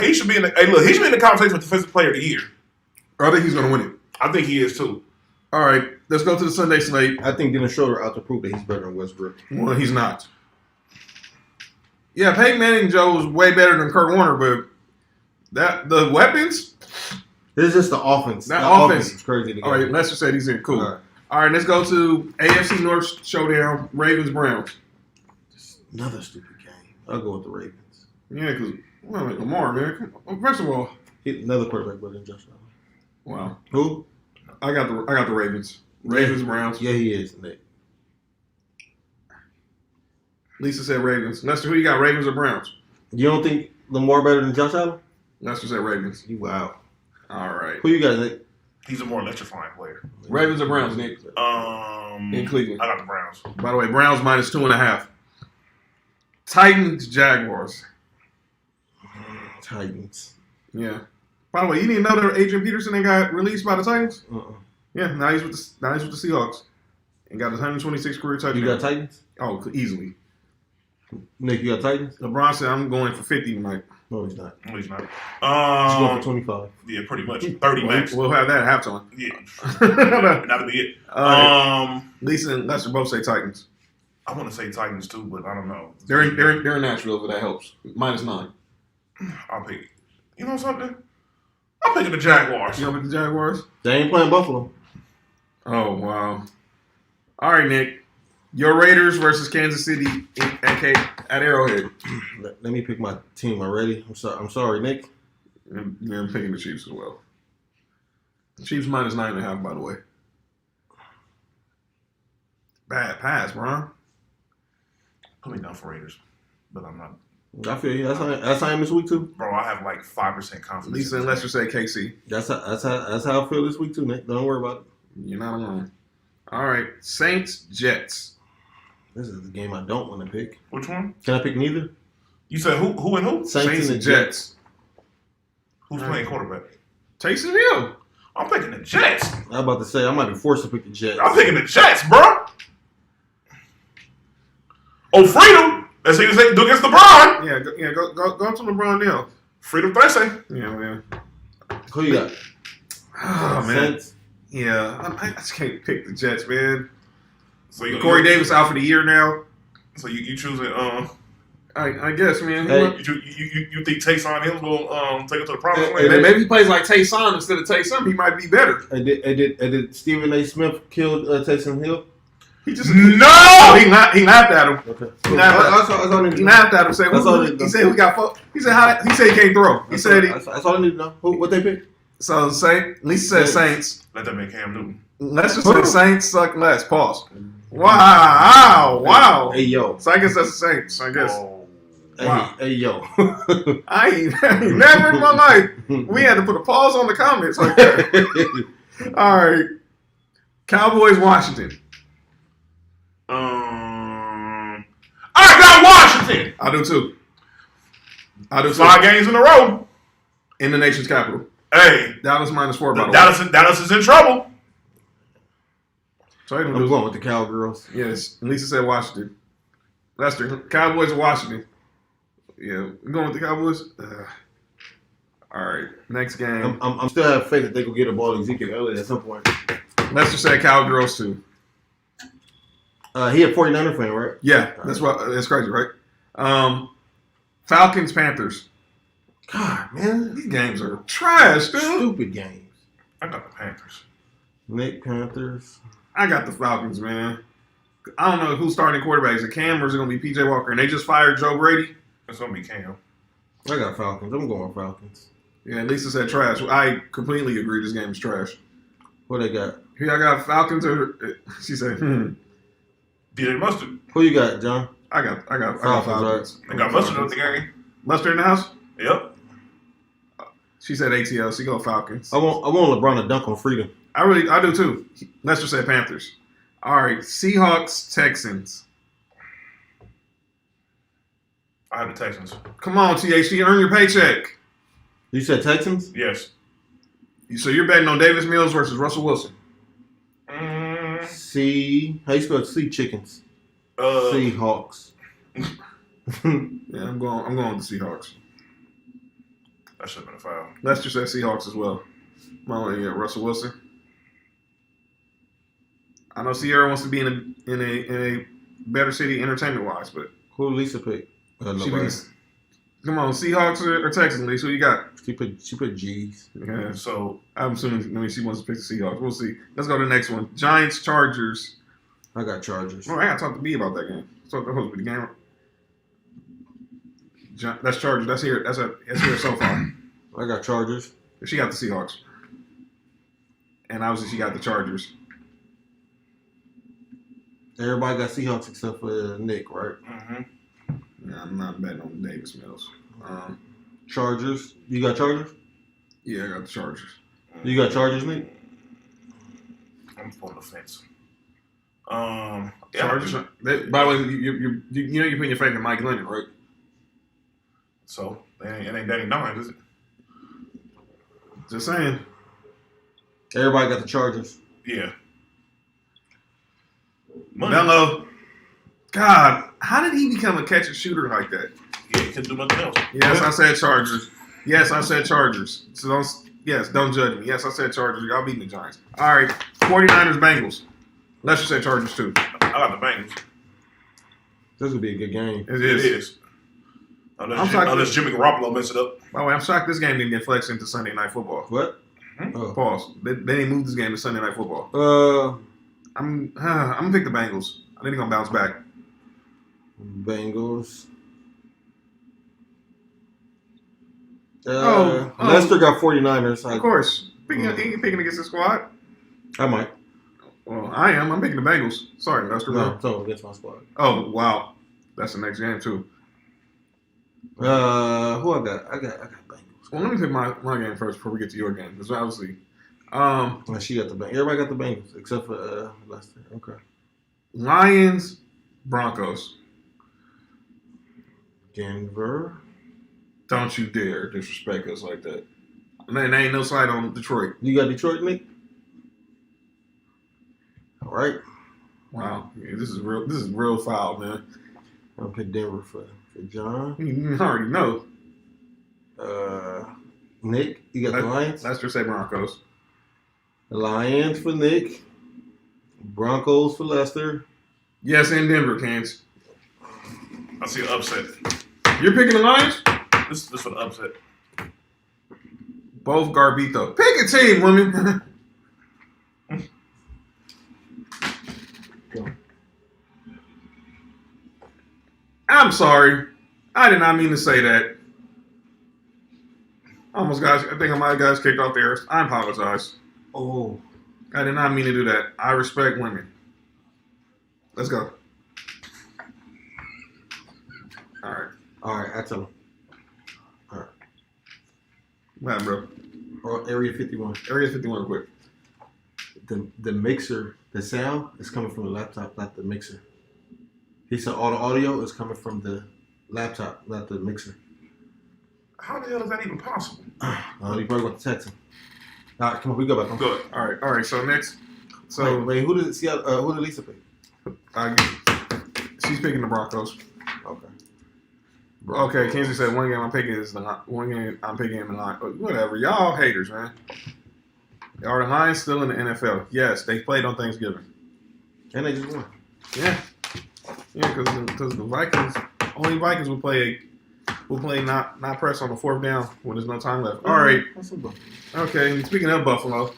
He should be in the. Hey, look, he should be in the conversation with Defensive Player of the Year. I think he's going to win it. I think he is too. All right, let's go to the Sunday slate. I think Dennis Schroeder out to prove that he's better than Westbrook. Well, he's not. Yeah, Peyton Manning, Joe, was way better than Kurt Warner, but the weapons. It's just the offense. That offense is crazy. All right, Lester said he's in. Cool. All right, let's go to AFC North showdown. Ravens Browns. Another stupid game. I'll go with the Ravens. Yeah, because Lamar, man. First of all, another quarterback better than Josh Allen. Wow. Who? I got the Ravens. Ravens, Browns. Yeah, he is, Nick. Lisa said Ravens. Lester, who you got? Ravens or Browns? You don't think Lamar better than Josh Allen? Lester said Ravens. You wow. All right. Who you got, Nick? He's a more electrifying player. Ravens or Browns, Nick? In Cleveland. I got the Browns. By the way, Browns minus 2.5. Titans, Jaguars. Titans. Yeah. By the way, you didn't know that Adrian Peterson ain't got released by the Titans? Yeah, now he's with the Seahawks. And got 126 career touchdowns. You got Titans? Oh, easily. Nick, you got Titans? LeBron said, I'm going for 50 tonight. No, he's not. No, he's not. He's going for 25. Yeah, pretty much. 30 max. We'll have that at halftime. Yeah. That'll be it. Lisa and Lester both say Titans. I want to say Titans too, but I don't know. They're in Nashville, but that helps. Minus 9. I'll pick it. You know something? I'm picking the Jaguars. You know the Jaguars? They ain't playing Buffalo. Oh, wow. All right, Nick. Your Raiders versus Kansas City at Arrowhead. Let me pick my team already. I'm sorry, Nick. Yeah, I'm picking the Chiefs as well. Chiefs minus 9.5, by the way. Bad pass, bro. Put me down for Raiders, but I'm not. I feel you. That's how I am this week too. Bro, I have like 5% confidence. Lisa and Lester say KC. That's how I feel this week too, Nick. Don't worry about it. You're not alone. All right, Saints, Jets. This is the game I don't want to pick. Which one? Can I pick neither? You said who and who? Saints and Jets. Who's playing quarterback? Taysom Hill. I'm picking the Jets. I'm about to say I might be forced to pick the Jets. I'm picking the Jets, bro. Oh, freedom. That's what you say. Do against LeBron. Yeah, go to LeBron now. Freedom Thursday. Yeah, man. Who you got? Oh, man. Saints? Yeah, I just can't pick the Jets, man. So you, Corey Davis out for the year now. So you choosing? I guess, man. Hey. You think Taysom Hill will take it to the promised Hey, land? Maybe he plays like Taysom instead of Taysom. He might be better. Did Stephen A. Smith kill Taysom Hill? He just No! He laughed at him. Okay. He laughed at him. Said, That's all I need to know. He said we got. He said he said he can't throw. He said he. That's all I need to know. What they pick? So Lisa said Saints. Let that man Cam Newton. Let's just say Saints suck less. Pause. Wow. Hey yo. So I guess that's the Saints. I guess. Oh. Wow. Hey yo. I ain't never in my life. We had to put a pause on the comments like that. All right. Cowboys, Washington. I got Washington. I do too. 5 games in a row. In the nation's capital. Hey, Dallas minus 4, by the way. Dallas is in trouble. So I'm going with the Cowgirls. Yes. Lisa said Washington. Lester, Cowboys, Washington. Yeah, we're going with the Cowboys. All right, next game. I'm still have faith that they could get a ball to Ezekiel Elliott at some point. Lester said Cowgirls too. He a 49er fan, right? Yeah, that's crazy, right? Falcons, Panthers. God, man, These games are trash, dude. stupid games. I got the Panthers. Nick Panthers. I got the Falcons, man. I don't know who's starting quarterback. Is it Cam or is it going to be PJ Walker? And they just fired Joe Brady. It's gonna be Cam. I got Falcons. I'm going Falcons. Yeah, Lisa said trash. I completely agree. This game is trash. What they got? Here I got Falcons or she said, DJ Mustard. Who you got, John? I got Falcons, Falcons. They got Mustard at the game. Mustard in the house? Yep. She said ATL. She go Falcons. I want LeBron to dunk on freedom. I do too. Lester said Panthers. All right, Seahawks, Texans. I have the Texans. Come on, THC, earn your paycheck. You said Texans? Yes. So you're betting on Davis Mills versus Russell Wilson. C. How you spell sea chickens? Seahawks. Yeah, I'm going with the Seahawks. That should have been a foul. Lester said Seahawks as well. Yeah, Russell Wilson. I know Sierra wants to be in a better city entertainment wise, but Who Lisa pick? she thinks, come on, Seahawks or Texans, Lisa? Who you got? She put G's. Yeah, So I'm assuming she wants to pick the Seahawks. We'll see. Let's go to the next one. Giants, Chargers. I got Chargers. Oh, I got to talk to B about that game. So that supposed to be the game. That's Chargers. That's here. That's here so far. I got Chargers. She got the Seahawks. and obviously she got the Chargers. Everybody got Seahawks except for Nick, right? Mm-hmm. Yeah, I'm not betting on Davis Mills. Chargers. You got Chargers? Yeah, I got the Chargers. You got Chargers, Nick? I'm on the fence. Chargers. By the way, you know you're putting your faith in Mike Lennon, right? So that ain't Danny Dimes, is it? Just saying. Everybody got the Chargers. Yeah. Mello. God, how did he become a catch and shooter like that? Yeah, he couldn't do nothing else. Yes, I said Chargers. Yes, I said Chargers. So don't judge me. Yes, I said Chargers. Y'all beating the Giants. All right, 49ers, Bengals. Let's just say Chargers too. I got the Bengals. This would be a good game. It It is. is. Unless Jimmy Garoppolo mess it up. By the way, I'm shocked this game didn't get flexed into Sunday Night Football. What? Mm-hmm. Oh. Pause. They didn't move this game to Sunday Night Football. I'm gonna pick the Bengals. I think they're gonna bounce back. Bengals. Oh. Lester got 49ers. Of course, picking against the squad. I might. Well, I am. I'm picking the Bengals. Sorry, Lester. No, so against my squad. Oh wow, that's the next game too. Who I got? I got Bengals. Well, let me pick my game first before we get to your game, because obviously, She got the Bengals. Everybody got the Bengals except for Lester. Okay. Lions, Broncos. Denver. Don't you dare disrespect us like that. Man, there ain't no sight on Detroit. You got Detroit, Nick? All right. Wow, yeah, this is real foul, man. I'm gonna pick Denver for John. You already know. Nick, you got the Lions? Let's just say Broncos. The Lions for Nick. Broncos for Lester. Yes, in Denver, Canes. I see an upset. You're picking the Lions? This for the upset. Both Garbito. Pick a team, woman. I'm sorry. I did not mean to say that. I think I might have got kicked off the air. I apologize. Oh. I did not mean to do that. I respect women. Let's go. All right, I tell him. man, bro. Or Area 51. Area 51 quick. The mixer, the sound is coming from the laptop, not the mixer. He said all the audio is coming from the laptop, not the mixer. How the hell is that even possible? You probably want to text him. All right, come on, we go back. Good. All right. So next, wait, who did Lisa pick? She's picking the Broncos. Okay. Okay, Kenzie said one game I'm picking in the line. Whatever, y'all haters, man. Are the Lions still in the NFL? Yes, they played on Thanksgiving. And they just won. Yeah, because the Vikings, only Vikings will play not press on the fourth down when there's no time left. All right. Okay. Speaking of Buffalo,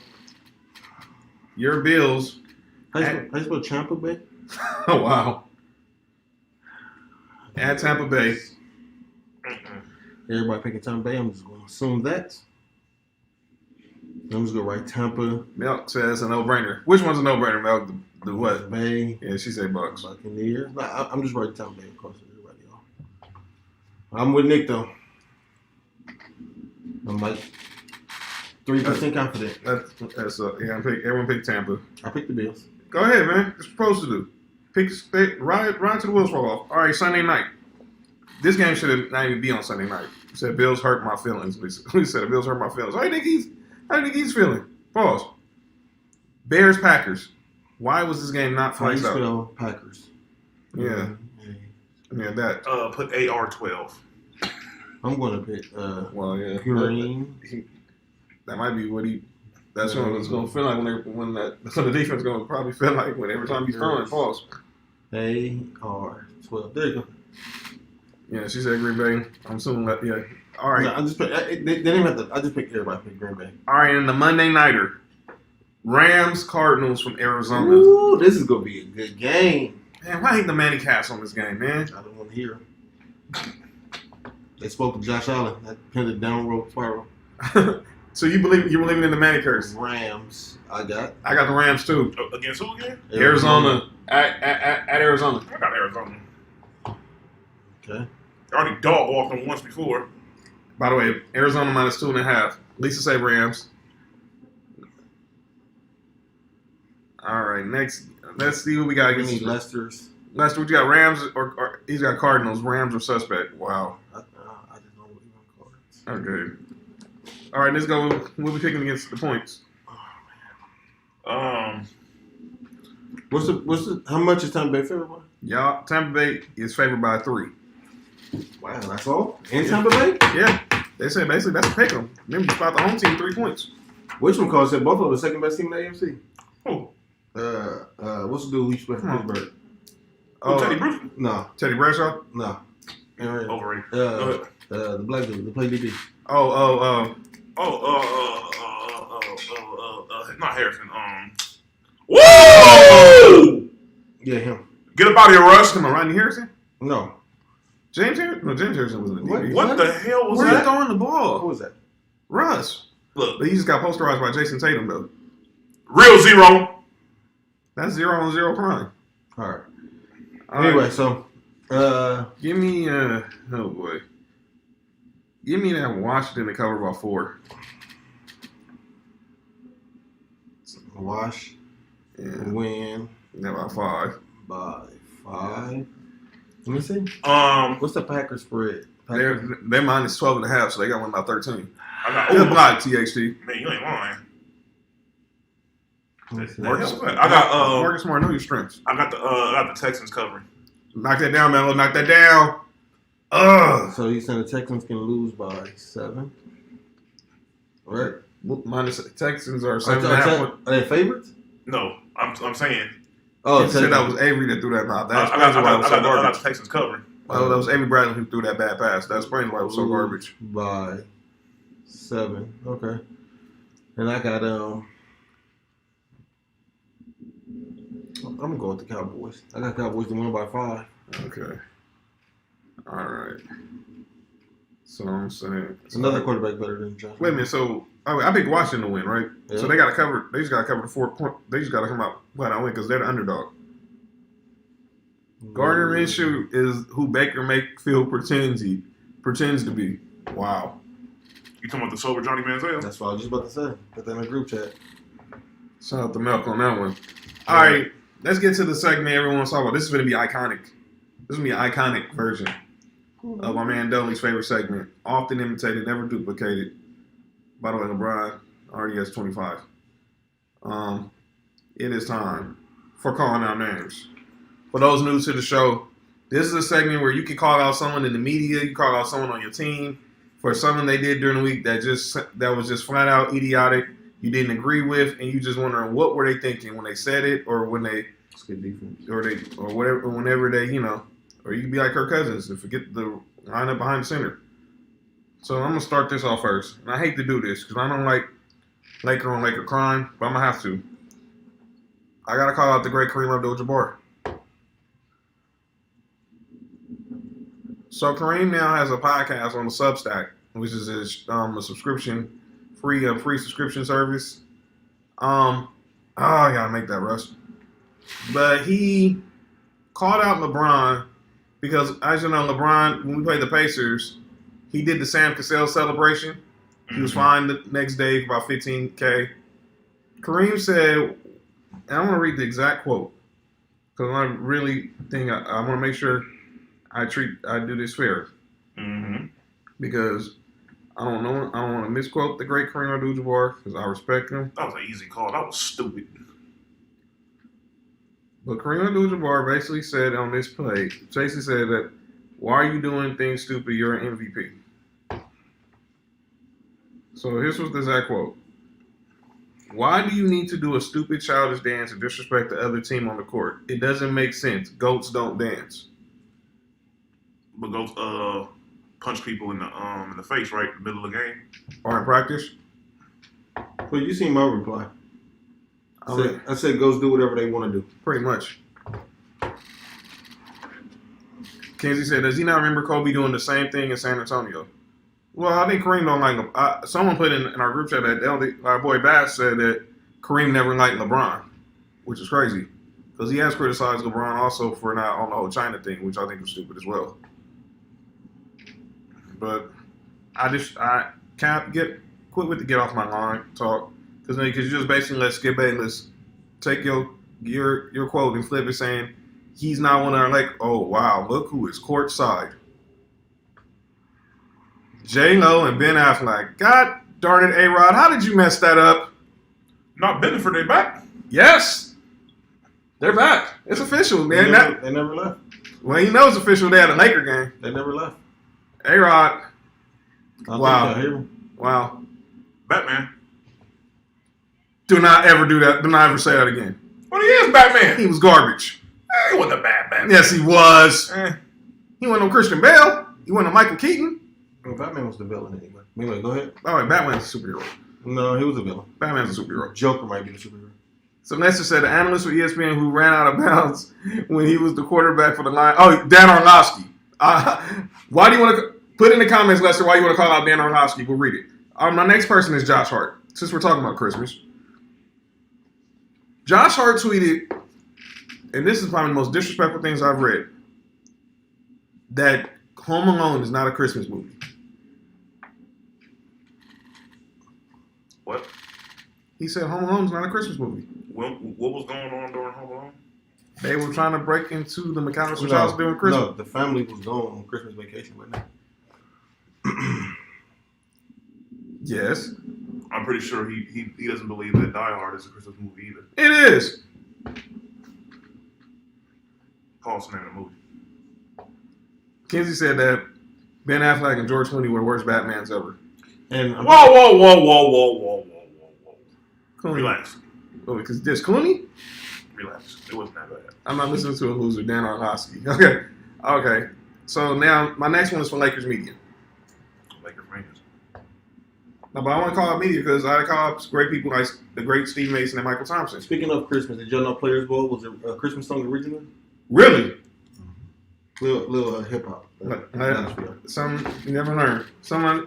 your Bills. How you spell Tampa Bay? Oh wow. At Tampa Bay. Everybody picking Tampa Bay. I'm just going to assume that. I'm just going to write Tampa. Milk says a no-brainer. Which one's a no-brainer, Milk? The what? Bay. Yeah, she said Bucks. Buccaneers. No, I'm just writing Tampa Bay, of course. Everybody else. I'm with Nick, though. I'm like 3% confident. Everyone picked Tampa. I picked the Bills. Go ahead, man. What you're supposed to do. Ride to the wheels fall off. All right, Sunday night. This game should have not even be on Sunday night. He said Bills hurt my feelings. He said the Bills hurt my feelings. How do you think he's feeling? Pause. Bears Packers. Why was this game not flexed out? Packers. Yeah. Yeah, that. Put AR-12. I'm going to pick Green. That might be what he. That's what it's going to feel like when the defense going to probably feel like when every time he's throwing. Pause. AR-12. There you go. Yeah, she said Green Bay. I'm assuming that. Yeah. All right. No, I just picked. They didn't have to. I just picked everybody. Picked Green Bay. All right, and the Monday nighter, Rams Cardinals from Arizona. Ooh, this is gonna be a good game. Man, why ain't the Manny Cats on this game, man? I don't want to hear him. They spoke to Josh Allen. That pinned it down road spiral. So you're believing in the manicures? Rams. I got the Rams too. Against who again? Arizona at Arizona. I got Arizona. Okay. I already dog walked them once before. By the way, Arizona minus 2.5. Lisa say Rams. All right, next. Let's see what we got We against need Leicester's. Lester. What you got? Rams or he's got Cardinals. Rams or suspect. Wow. I didn't know what he was Okay. All right, let's go. We'll be picking against the points. What's the how much is Tampa Bay favored by? Y'all, Tampa Bay is favored by 3. Wow, that's all? In Tampa Bay? Yeah. They said basically that's a pick 'em. Remember, you spot the home team 3 points. Which one calls it? Buffalo the second best team in the AFC. Who? What's the dude who used to play for Pittsburgh? Oh, Teddy Bruce? No, Teddy Bradshaw. no. Overrated. The black dude, the play DB. Not Harrison. Whoa! Yeah, him. Get up out of here, Russ. Come on, Rodney Harrison. No. James Harrison. No, James Harrison was in the DB. What the hell was Where are you that? throwing the Who ball? was that? Russ. Look, But he just got posterized by Jason Tatum though. real zero. That's 0-on-0 crime. All right. All Anyway, right. so Give me oh boy. Give me that Washington to cover by 4. Wash Yeah. win Yeah, by 5. by 5. Let me see. What's the Packers spread? They're minus 12.5, so they got one by 13. I got. Good Oh, block, THT. man, you ain't lying. Let me see. Marcus, I got. Marcus Smart, know your strengths. I got the Texans covering. Knock that down, Melo. Knock that down. Ugh. So you saying the Texans can lose by 7? Right? Minus Texans are Are 7.5. they favorites? No, I'm saying. Oh, You said that was Avery that threw that mouth. That's I got why it was so the garbage. Texans covering. Well, that was Avery Bradley who threw that bad pass. That's probably why it was so garbage. By 7. Okay. And I got I'm gonna go with the Cowboys. I got Cowboys to win by 5. Okay. All right. So I'm saying It's another quarterback better than Josh. Wait a minute. So I picked Washington to win, right? Yeah. So they got to cover. They just got to cover the 4 point. They just got to come out flat out win because they're the underdog. Gardner Minshew is who Baker Mayfield pretends to be. Wow. You talking about the sober Johnny Manziel? That's what I was just about to say. Put that in the group chat. Shout out to Milk on that one. All right, let's get to the segment everyone's talking about. This is going to be iconic. This is going to be an iconic version of my man Dudley's favorite segment. Often imitated, never duplicated. By the way, LeBron already has 25. It is time for calling out names. For those new to the show, this is a segment where you can call out someone in the media, you call out someone on your team for something they did during the week that was just flat out idiotic, you didn't agree with, and you just wondering what were they thinking when they said it, or when they, It's good defense. or whatever, or whenever they, or you can be like Kirk Cousins and forget the line up behind the center. So I'm gonna start this off first, and I hate to do this because I don't like Laker on Laker crime, but I'm gonna have to. I gotta call out the great Kareem Abdul-Jabbar. So Kareem now has a podcast on the Substack, which is a subscription, free subscription service. I gotta make that rush. But he called out LeBron because, as you know, LeBron, when we played the Pacers, he did the Sam Cassell celebration. He was fined the next day for about $15K. Kareem said, and I'm gonna read the exact quote because I really think I want to make sure I do this fair. Mm-hmm. Because I don't want to misquote the great Kareem Abdul-Jabbar because I respect him. That was an easy call. That was stupid. But Kareem Abdul-Jabbar basically said on this play, Tracy said that, why are you doing things stupid? You're an MVP. So here's what the exact quote. Why do you need to do a stupid childish dance and disrespect the other team on the court? It doesn't make sense. Goats don't dance. But go punch people in the face right in the middle of the game. Or in practice. Well, you seen my reply. I said goes do whatever they want to do. Pretty much. Kenzie said, does he not remember Kobe doing the same thing in San Antonio? Well, I think Kareem don't like him. Someone put in our group chat that our boy Bass said that Kareem never liked LeBron, which is crazy because he has criticized LeBron also for not on the whole China thing, which I think was stupid as well. But I can't quit with the get off my line talk because you just basically let Skip Bayless take your quote and flip it saying he's not one of our oh wow, look who is courtside. J-Lo and Ben Affleck. God darn it, A-Rod, how did you mess that up? Not Benford, they back. Yes, they're back. It's official, man. They never left. Well, you know it's official. They had a Laker game. They never left. A-Rod. Wow. Wow. Batman. Do not ever do that. Do not ever say that again. Well, he is Batman. He was garbage. He wasn't a bad Batman. Yes, he was. He wasn't no Christian Bale. He wasn't no Michael Keaton. Well, Batman was the villain anyway. Anyway, go ahead. Oh, wait, Batman's a superhero. No, he was a villain. Batman's a superhero. Joker might be the superhero. So Nestor said the analyst for ESPN who ran out of bounds when he was the quarterback for the Lions. Oh, Dan Orlovsky. Why do you want to put in the comments, Lester, why you want to call out Dan Orlovsky? We'll read it. My next person is Josh Hart, since we're talking about Christmas. Josh Hart tweeted, and this is probably the most disrespectful things I've read, that Home Alone is not a Christmas movie. What? He said Home Alone is not a Christmas movie. What was going on during Home Alone? They were trying to break into the McAllister's house during Christmas. No, the family was going on Christmas vacation right now. Yes. I'm pretty sure he doesn't believe that Die Hard is a Christmas movie either. It is. Paul's the name of the movie. Kinsey said that Ben Affleck and George Clooney were the worst Batmans ever. And Whoa. Clooney. Relax. Oh, because there's Clooney? Relax. It wasn't that bad. I'm not listening to a loser, Dan Orlovsky. Okay. So now my next one is for Lakers media. Lakers Rangers. No, but I want to call out media because I call out great people like the great Steve Mason and Michael Thompson. Speaking of Christmas, did y'all know Players Ball was a Christmas song originally? Really? Little hip hop. Some you never learn. Someone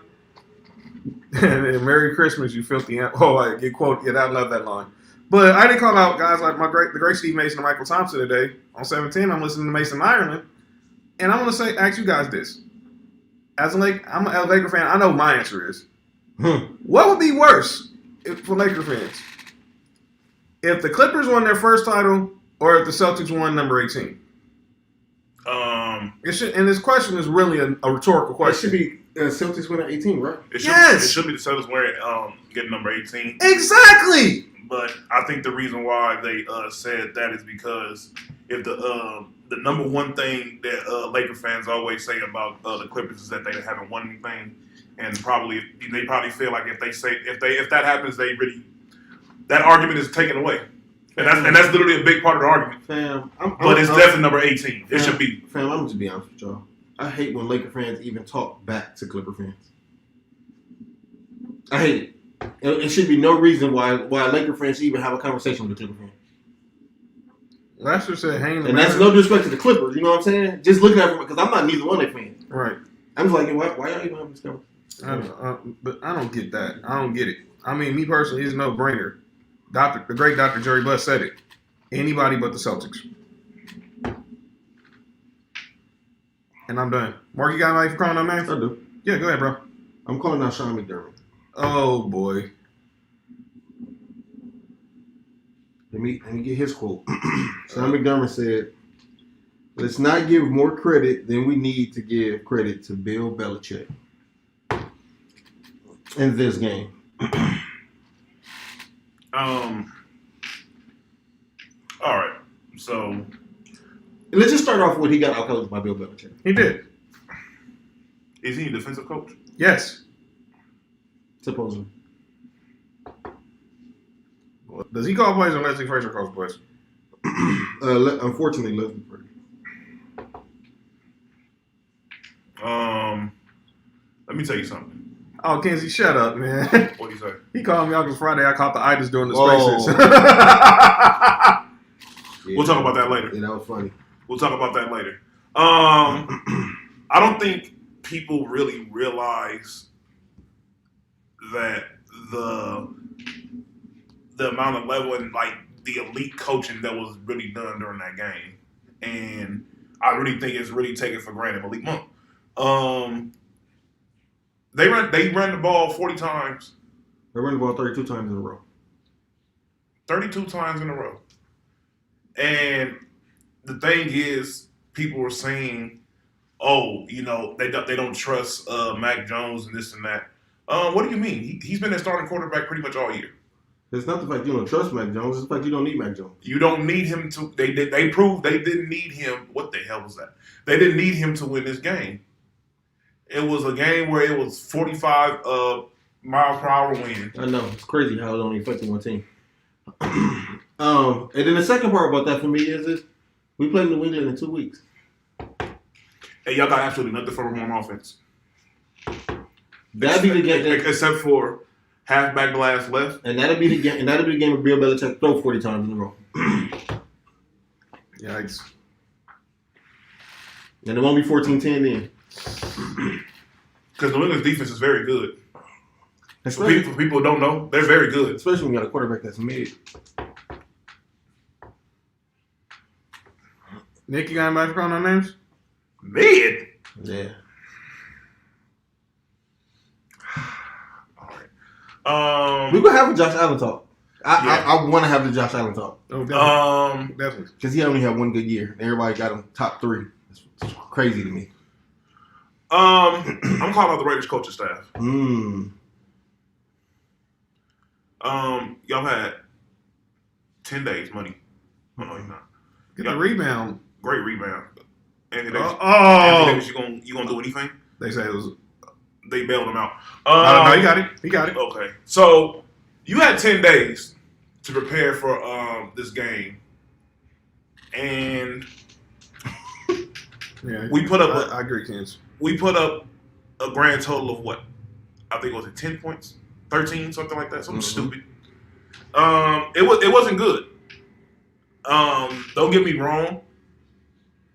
and Merry Christmas, you filthy. Oh, I get quote. Yeah, I love that line. But I didn't call out guys like the great Steve Mason and Michael Thompson today. On 17, I'm listening to Mason Ireland, and I want to ask you guys this. I'm a Laker fan. I know what my answer is. What would be worse for Laker fans? If the Clippers won their first title or if the Celtics won number 18? And this question is really a rhetorical question. It should be Celtics winning 18, right? It Yes. should be the Celtics wearing getting number 18. Exactly. But I think the reason why they said that is because if the number one thing that Laker fans always say about the Clippers is that they haven't won anything, and they probably feel like if that happens, that argument is taken away, and that's literally a big part of the argument. Fam, but it's definitely number 18. It should be. Fam, I'm gonna just be honest with y'all. I hate when Laker fans even talk back to Clipper fans. I hate it. It should be no reason why Laker fans should even have a conversation with the Clipper fans. Lester said, "Hang." And that's no disrespect to the Clippers. You know what I'm saying? Just looking at them because I'm not neither one of their fans. Right. I'm just like, why y'all even having this conversation? But I don't get that. I don't get it. I mean, me personally, it's a no-brainer. The great Dr. Jerry Buss said it. Anybody but the Celtics. And I'm done. Mark, you got anybody for calling out names? I do. Yeah, go ahead, bro. I'm calling out Sean McDermott. Oh, boy. Let me get his quote. Sean McDermott said, "Let's not give more credit than we need to give credit to Bill Belichick in this game." All right. So let's just start off with he got outcoached by Bill Belichick. He did. Is he a defensive coach? Yes. Supposedly. Does he call plays or Leslie Frazier calls plays? Unfortunately, Leslie Frazier. Let me tell you something. Oh, Kenzie, shut up, man. What do you say? He called me out because Friday I caught the itis during the Oh. spaces. Yeah, We'll talk about that later. Yeah, that was funny. We'll talk about that later. I don't think people really realize that the amount of level and like the elite coaching that was really done during that game, and I really think it's really taken for granted. Malik Monk, they ran the ball 40 times. They ran the ball 32 times in a row. 32 times in a row, and the thing is, people were saying, "Oh, you know, they don't trust Mac Jones and this and that." What do you mean? He's been their starting quarterback pretty much all year. It's not the fact you don't trust Mac Jones. It's the fact you don't need Mac Jones. You don't need him to. They proved they didn't need him. What the hell was that? They didn't need him to win this game. It was a game where it was 45 miles per hour wind. I know. It's crazy how it only affected one team. And then the second part about that for me is we play New England in 2 weeks. And y'all got absolutely nothing from him on offense. That'd be the game. Except for halfback glass left. And that'll be the game. And that'll be the game where Bill Belichick throw 40 times in a row. Yikes. And it won't be 14-10 then. Because New England's defense is very good. For Especially, people who don't know, they're very good. especially when you got a quarterback that's mid. Nick, you got anybody calling on names? Mid. Yeah. All right. We're going to have a Josh Allen talk. Yeah. I want to have the Josh Allen talk. Oh, definitely. Definitely. Because he only had one good year. Everybody got him top 3. It's crazy to me. I'm calling out the Raiders coaching staff. Y'all had 10 days money. Oh, no, you're not. Get the rebound. Great rebound. Anthony Davis. Oh. Anthony Davis, you gonna do anything? They say it was. They bailed him out. No, he got it. He got it. Okay. So you had 10 days to prepare for this game. And Yeah, we put up I agree, Kens. we put up a grand total of what? I think it was 10 points? 13, something like that. Something stupid. It wasn't good. Don't get me wrong.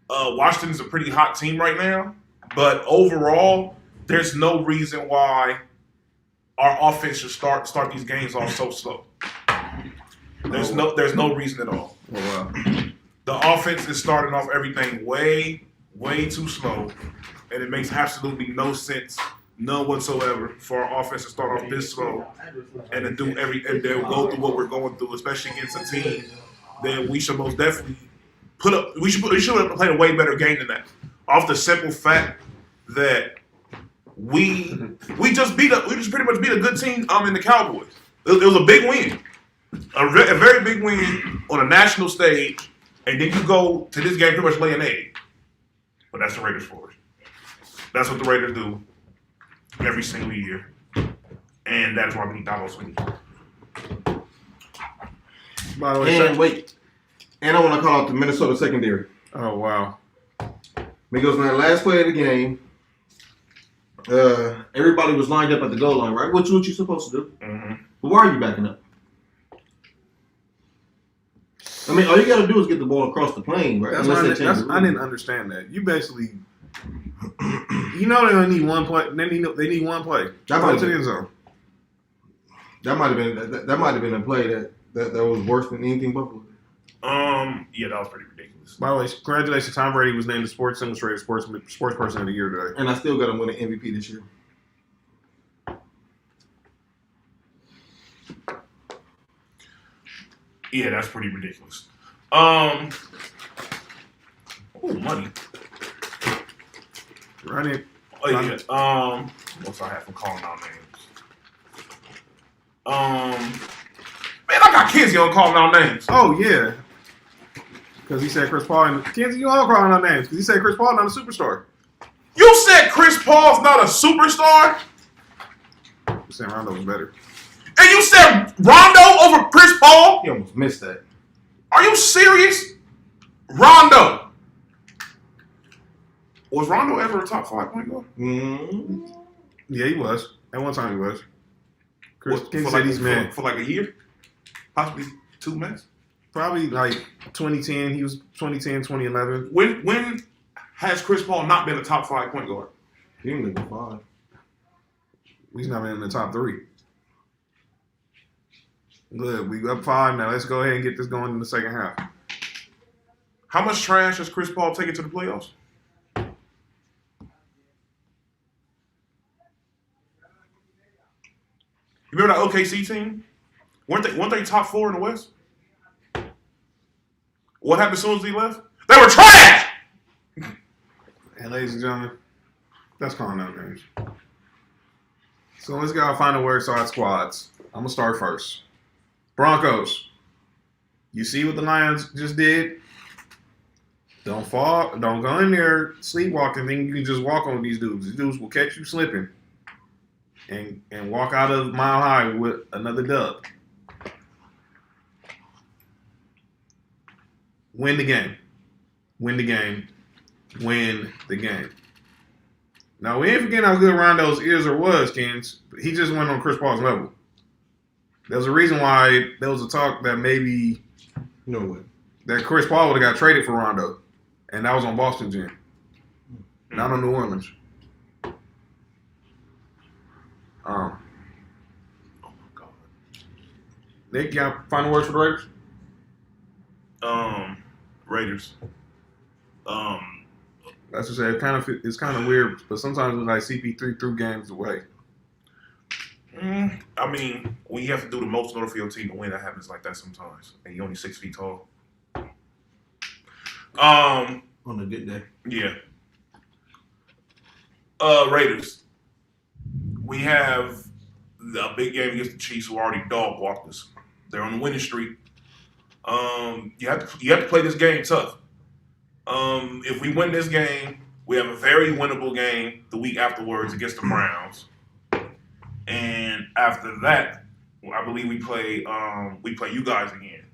Washington's a pretty hot team right now, but overall, there's no reason why our offense should start these games off so slow. There's no reason at all. Oh, wow. The offense is starting off everything way too slow, and it makes absolutely no sense, none whatsoever, for our offense to start off this slow and to do and then go through what we're going through, especially against a team that we should most definitely put up. We should have played a way better game than that. Off the simple fact that we just pretty much beat a good team in the Cowboys. It was a big win, a very big win on a national stage, and then you go to this game pretty much lay an egg. But that's the Raiders for us. That's what the Raiders do every single year, and that's why we need Davos Sweeney. By the way, and I want to call out the Minnesota secondary. Oh, wow. Because in that last play of the game, everybody was lined up at the goal line, right? What you supposed to do? Mm-hmm. But why are you backing up? I mean, all you got to do is get the ball across the plane, right? I didn't understand that. You basically, they only need one play. They need one play. That might to the end zone. That might have been a play that was worse than anything Buffalo. Yeah, that was pretty ridiculous. By the way, congratulations, Tom Brady was named the Sports Illustrated Sports Person of the Year today. And I still got him winning MVP this year. Yeah, that's pretty ridiculous. Oh, money. Right. Oh yeah. What's I have from calling out names? Man, I got kids on calling out names. Oh yeah. Because he said Chris Paul and Kenzie, you all calling out names. Because he said Chris Paul not a superstar. You said Chris Paul's not a superstar? You said Rondo was better. And you said Rondo over Chris Paul? He almost missed that. Are you serious? Rondo. Was Rondo ever a top 5 point guard? Mm-hmm. Yeah, he was. At one time he was. Chris What, Kenzie for, said like, he's man. for like a year? Possibly 2 months? Probably like 2010. He was 2010, 2011. When has Chris Paul not been a top 5 point guard? He didn't go 5. He's not been in the top 3. Good. We up 5 now. Let's go ahead and get this going in the second half. How much trash does Chris Paul take it to the playoffs? You remember that OKC team? Weren't they top 4 in the West? What happened as soon as he left? They were trash! And ladies and gentlemen, that's calling out names. So let's get our final words on our squads. I'm going to start first. Broncos. You see what the Lions just did? Don't fall. Don't go in there sleepwalking. Think you can just walk on these dudes. These dudes will catch you slipping and walk out of Mile High with another dub. Win the game. Win the game. Win the game. Now, we ain't forgetting how good Rondo's is or was, Kens. He just went on Chris Paul's level. There's a reason why there was a talk that maybe that Chris Paul would have got traded for Rondo. And that was on Boston Gym. Not on New Orleans. Oh my God. Nick, you got final words for the Raiders? Raiders. That's what I say. It's kind of weird, but sometimes it's like CP3 threw games away. I mean, when you have to do the most in order for your team to win, that happens like that sometimes. And you're only 6 feet tall. On a good day. Yeah. Raiders. We have a big game against the Chiefs who already dog walked us. They're on the winning streak. You have to play this game tough. If we win this game, we have a very winnable game the week afterwards against the Browns. And after that, I believe we play you guys again.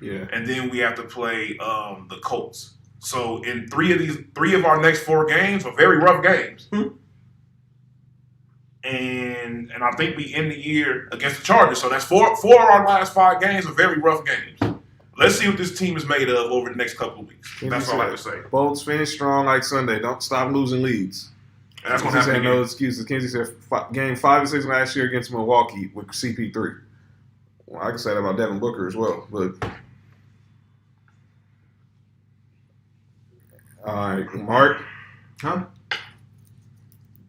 Yeah. And then we have to play the Colts. So in three of our next 4 games are very rough games. And I think we end the year against the Chargers. So that's four of our last 5 games are very rough games. Let's see what this team is made of over the next couple of weeks. That's all I have to say. Bolts finish strong like Sunday. Don't stop losing leads. And that's going to happen again. No excuses. Kenzie said game 5 and 6 last year against Milwaukee with CP3. Well, I can say that about Devin Booker as well. But all right, Mark. Huh?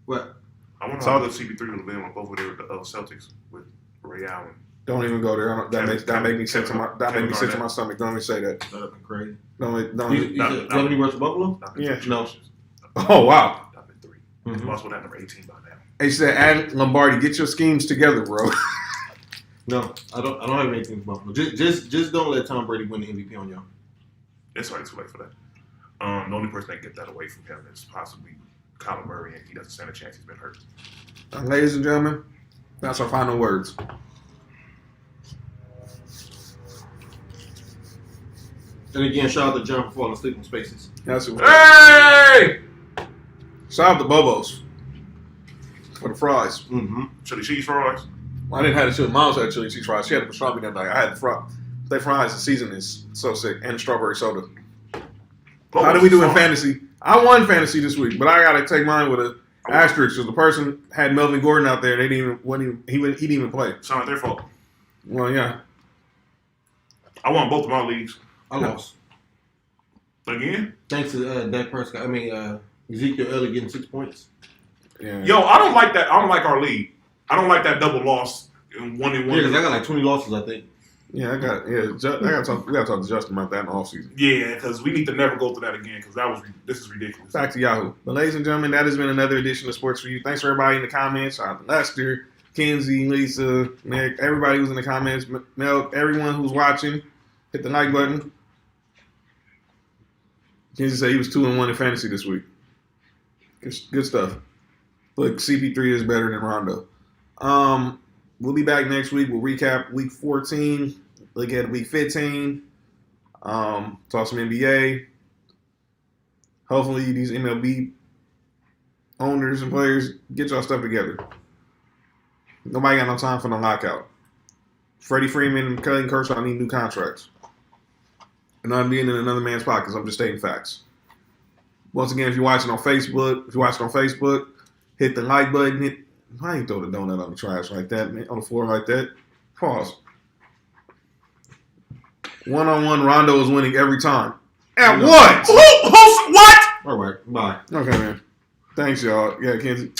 What? I want to know how good CP3 would have been with both of the Celtics with Ray Allen. Don't even go there. That make me sick to my stomach. Don't even say that. That'd have been crazy. Don't. You said Devin versus Buffalo? Yeah. No. Oh wow. I've been 3. Mm-hmm. Must have number 18 by now. He said, "Add Lombardi, get your schemes together, bro." No, I don't have anything with Buffalo. Just don't let Tom Brady win the MVP on y'all. It's already too late for that. The only person that can get that away from him is possibly Kyler Murray, and he doesn't stand a chance. He's been hurt. Ladies and gentlemen, that's our final words. And again, shout out to John for falling asleep in spaces. That's it. Hey! Shout out to Bobo's for the fries. Mm-hmm. Chili cheese fries. Well, I didn't have the chili. Mom's had chili cheese fries. She had the pastrami that night. I had the fries. Their fries, the season is so sick. And strawberry soda. How did we do in fantasy? I won fantasy this week, but I got to take mine with an asterisk because the person had Melvin Gordon out there. He didn't even play. It's not their fault. Well, yeah. I won both of my leagues. I lost. Again? Thanks to Dak Prescott. Ezekiel Elliott getting 6 points. Yeah. Yo, I don't like that. I don't like our league. I don't like that double loss in 1-1. Yeah, because I got like 20 losses, I think. Yeah, we got to talk to Justin about that in the offseason. Yeah, because we need to never go through that again because this is ridiculous. Back to Yahoo. But ladies and gentlemen, that has been another edition of Sports for You. Thanks for everybody in the comments. Shout out to Lester, Kenzie, Lisa, Nick, everybody who's in the comments. Mel, everyone who's watching, hit the like button. Kenzie said he was 2-1 in fantasy this week. Good stuff. Look, CP3 is better than Rondo. We'll be back next week. We'll recap week 14, look at week 15, talk some NBA. Hopefully these MLB owners and players get y'all stuff together. Nobody got no time for the lockout. Freddie Freeman and Clayton Kershaw need new contracts. And I'm being in another man's pockets. I'm just stating facts. Once again, if you're watching on Facebook, hit the like button. I ain't throw the donut on the trash like that, man, on the floor like that. Pause. 1-on-1, Rondo is winning every time. At what? What? All right, bye. Okay, man. Thanks, y'all. Yeah, Kenzie.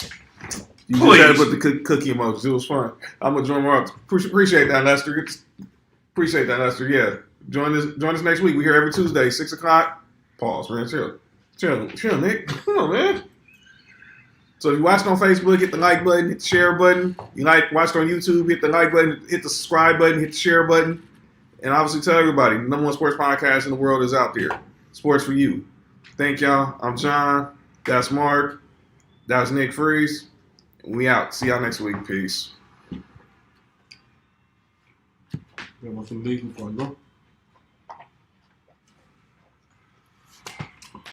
You Please. just had to put the cookie emojis. It was fun. I'm gonna join more up. Appreciate that, Lester. Appreciate that, Lester. Yeah. Join us next week. We here every Tuesday, 6:00. Pause, man. Chill, Nick. Come on, man. So if you watched on Facebook, hit the like button, hit the share button. You watched on YouTube, hit the like button, hit the subscribe button, hit the share button. And obviously tell everybody, the number one sports podcast in the world is out there. Sports for you. Thank y'all. I'm John. That's Mark. That's Nick Freeze. We out. See y'all next week. Peace. You want some leave before I go?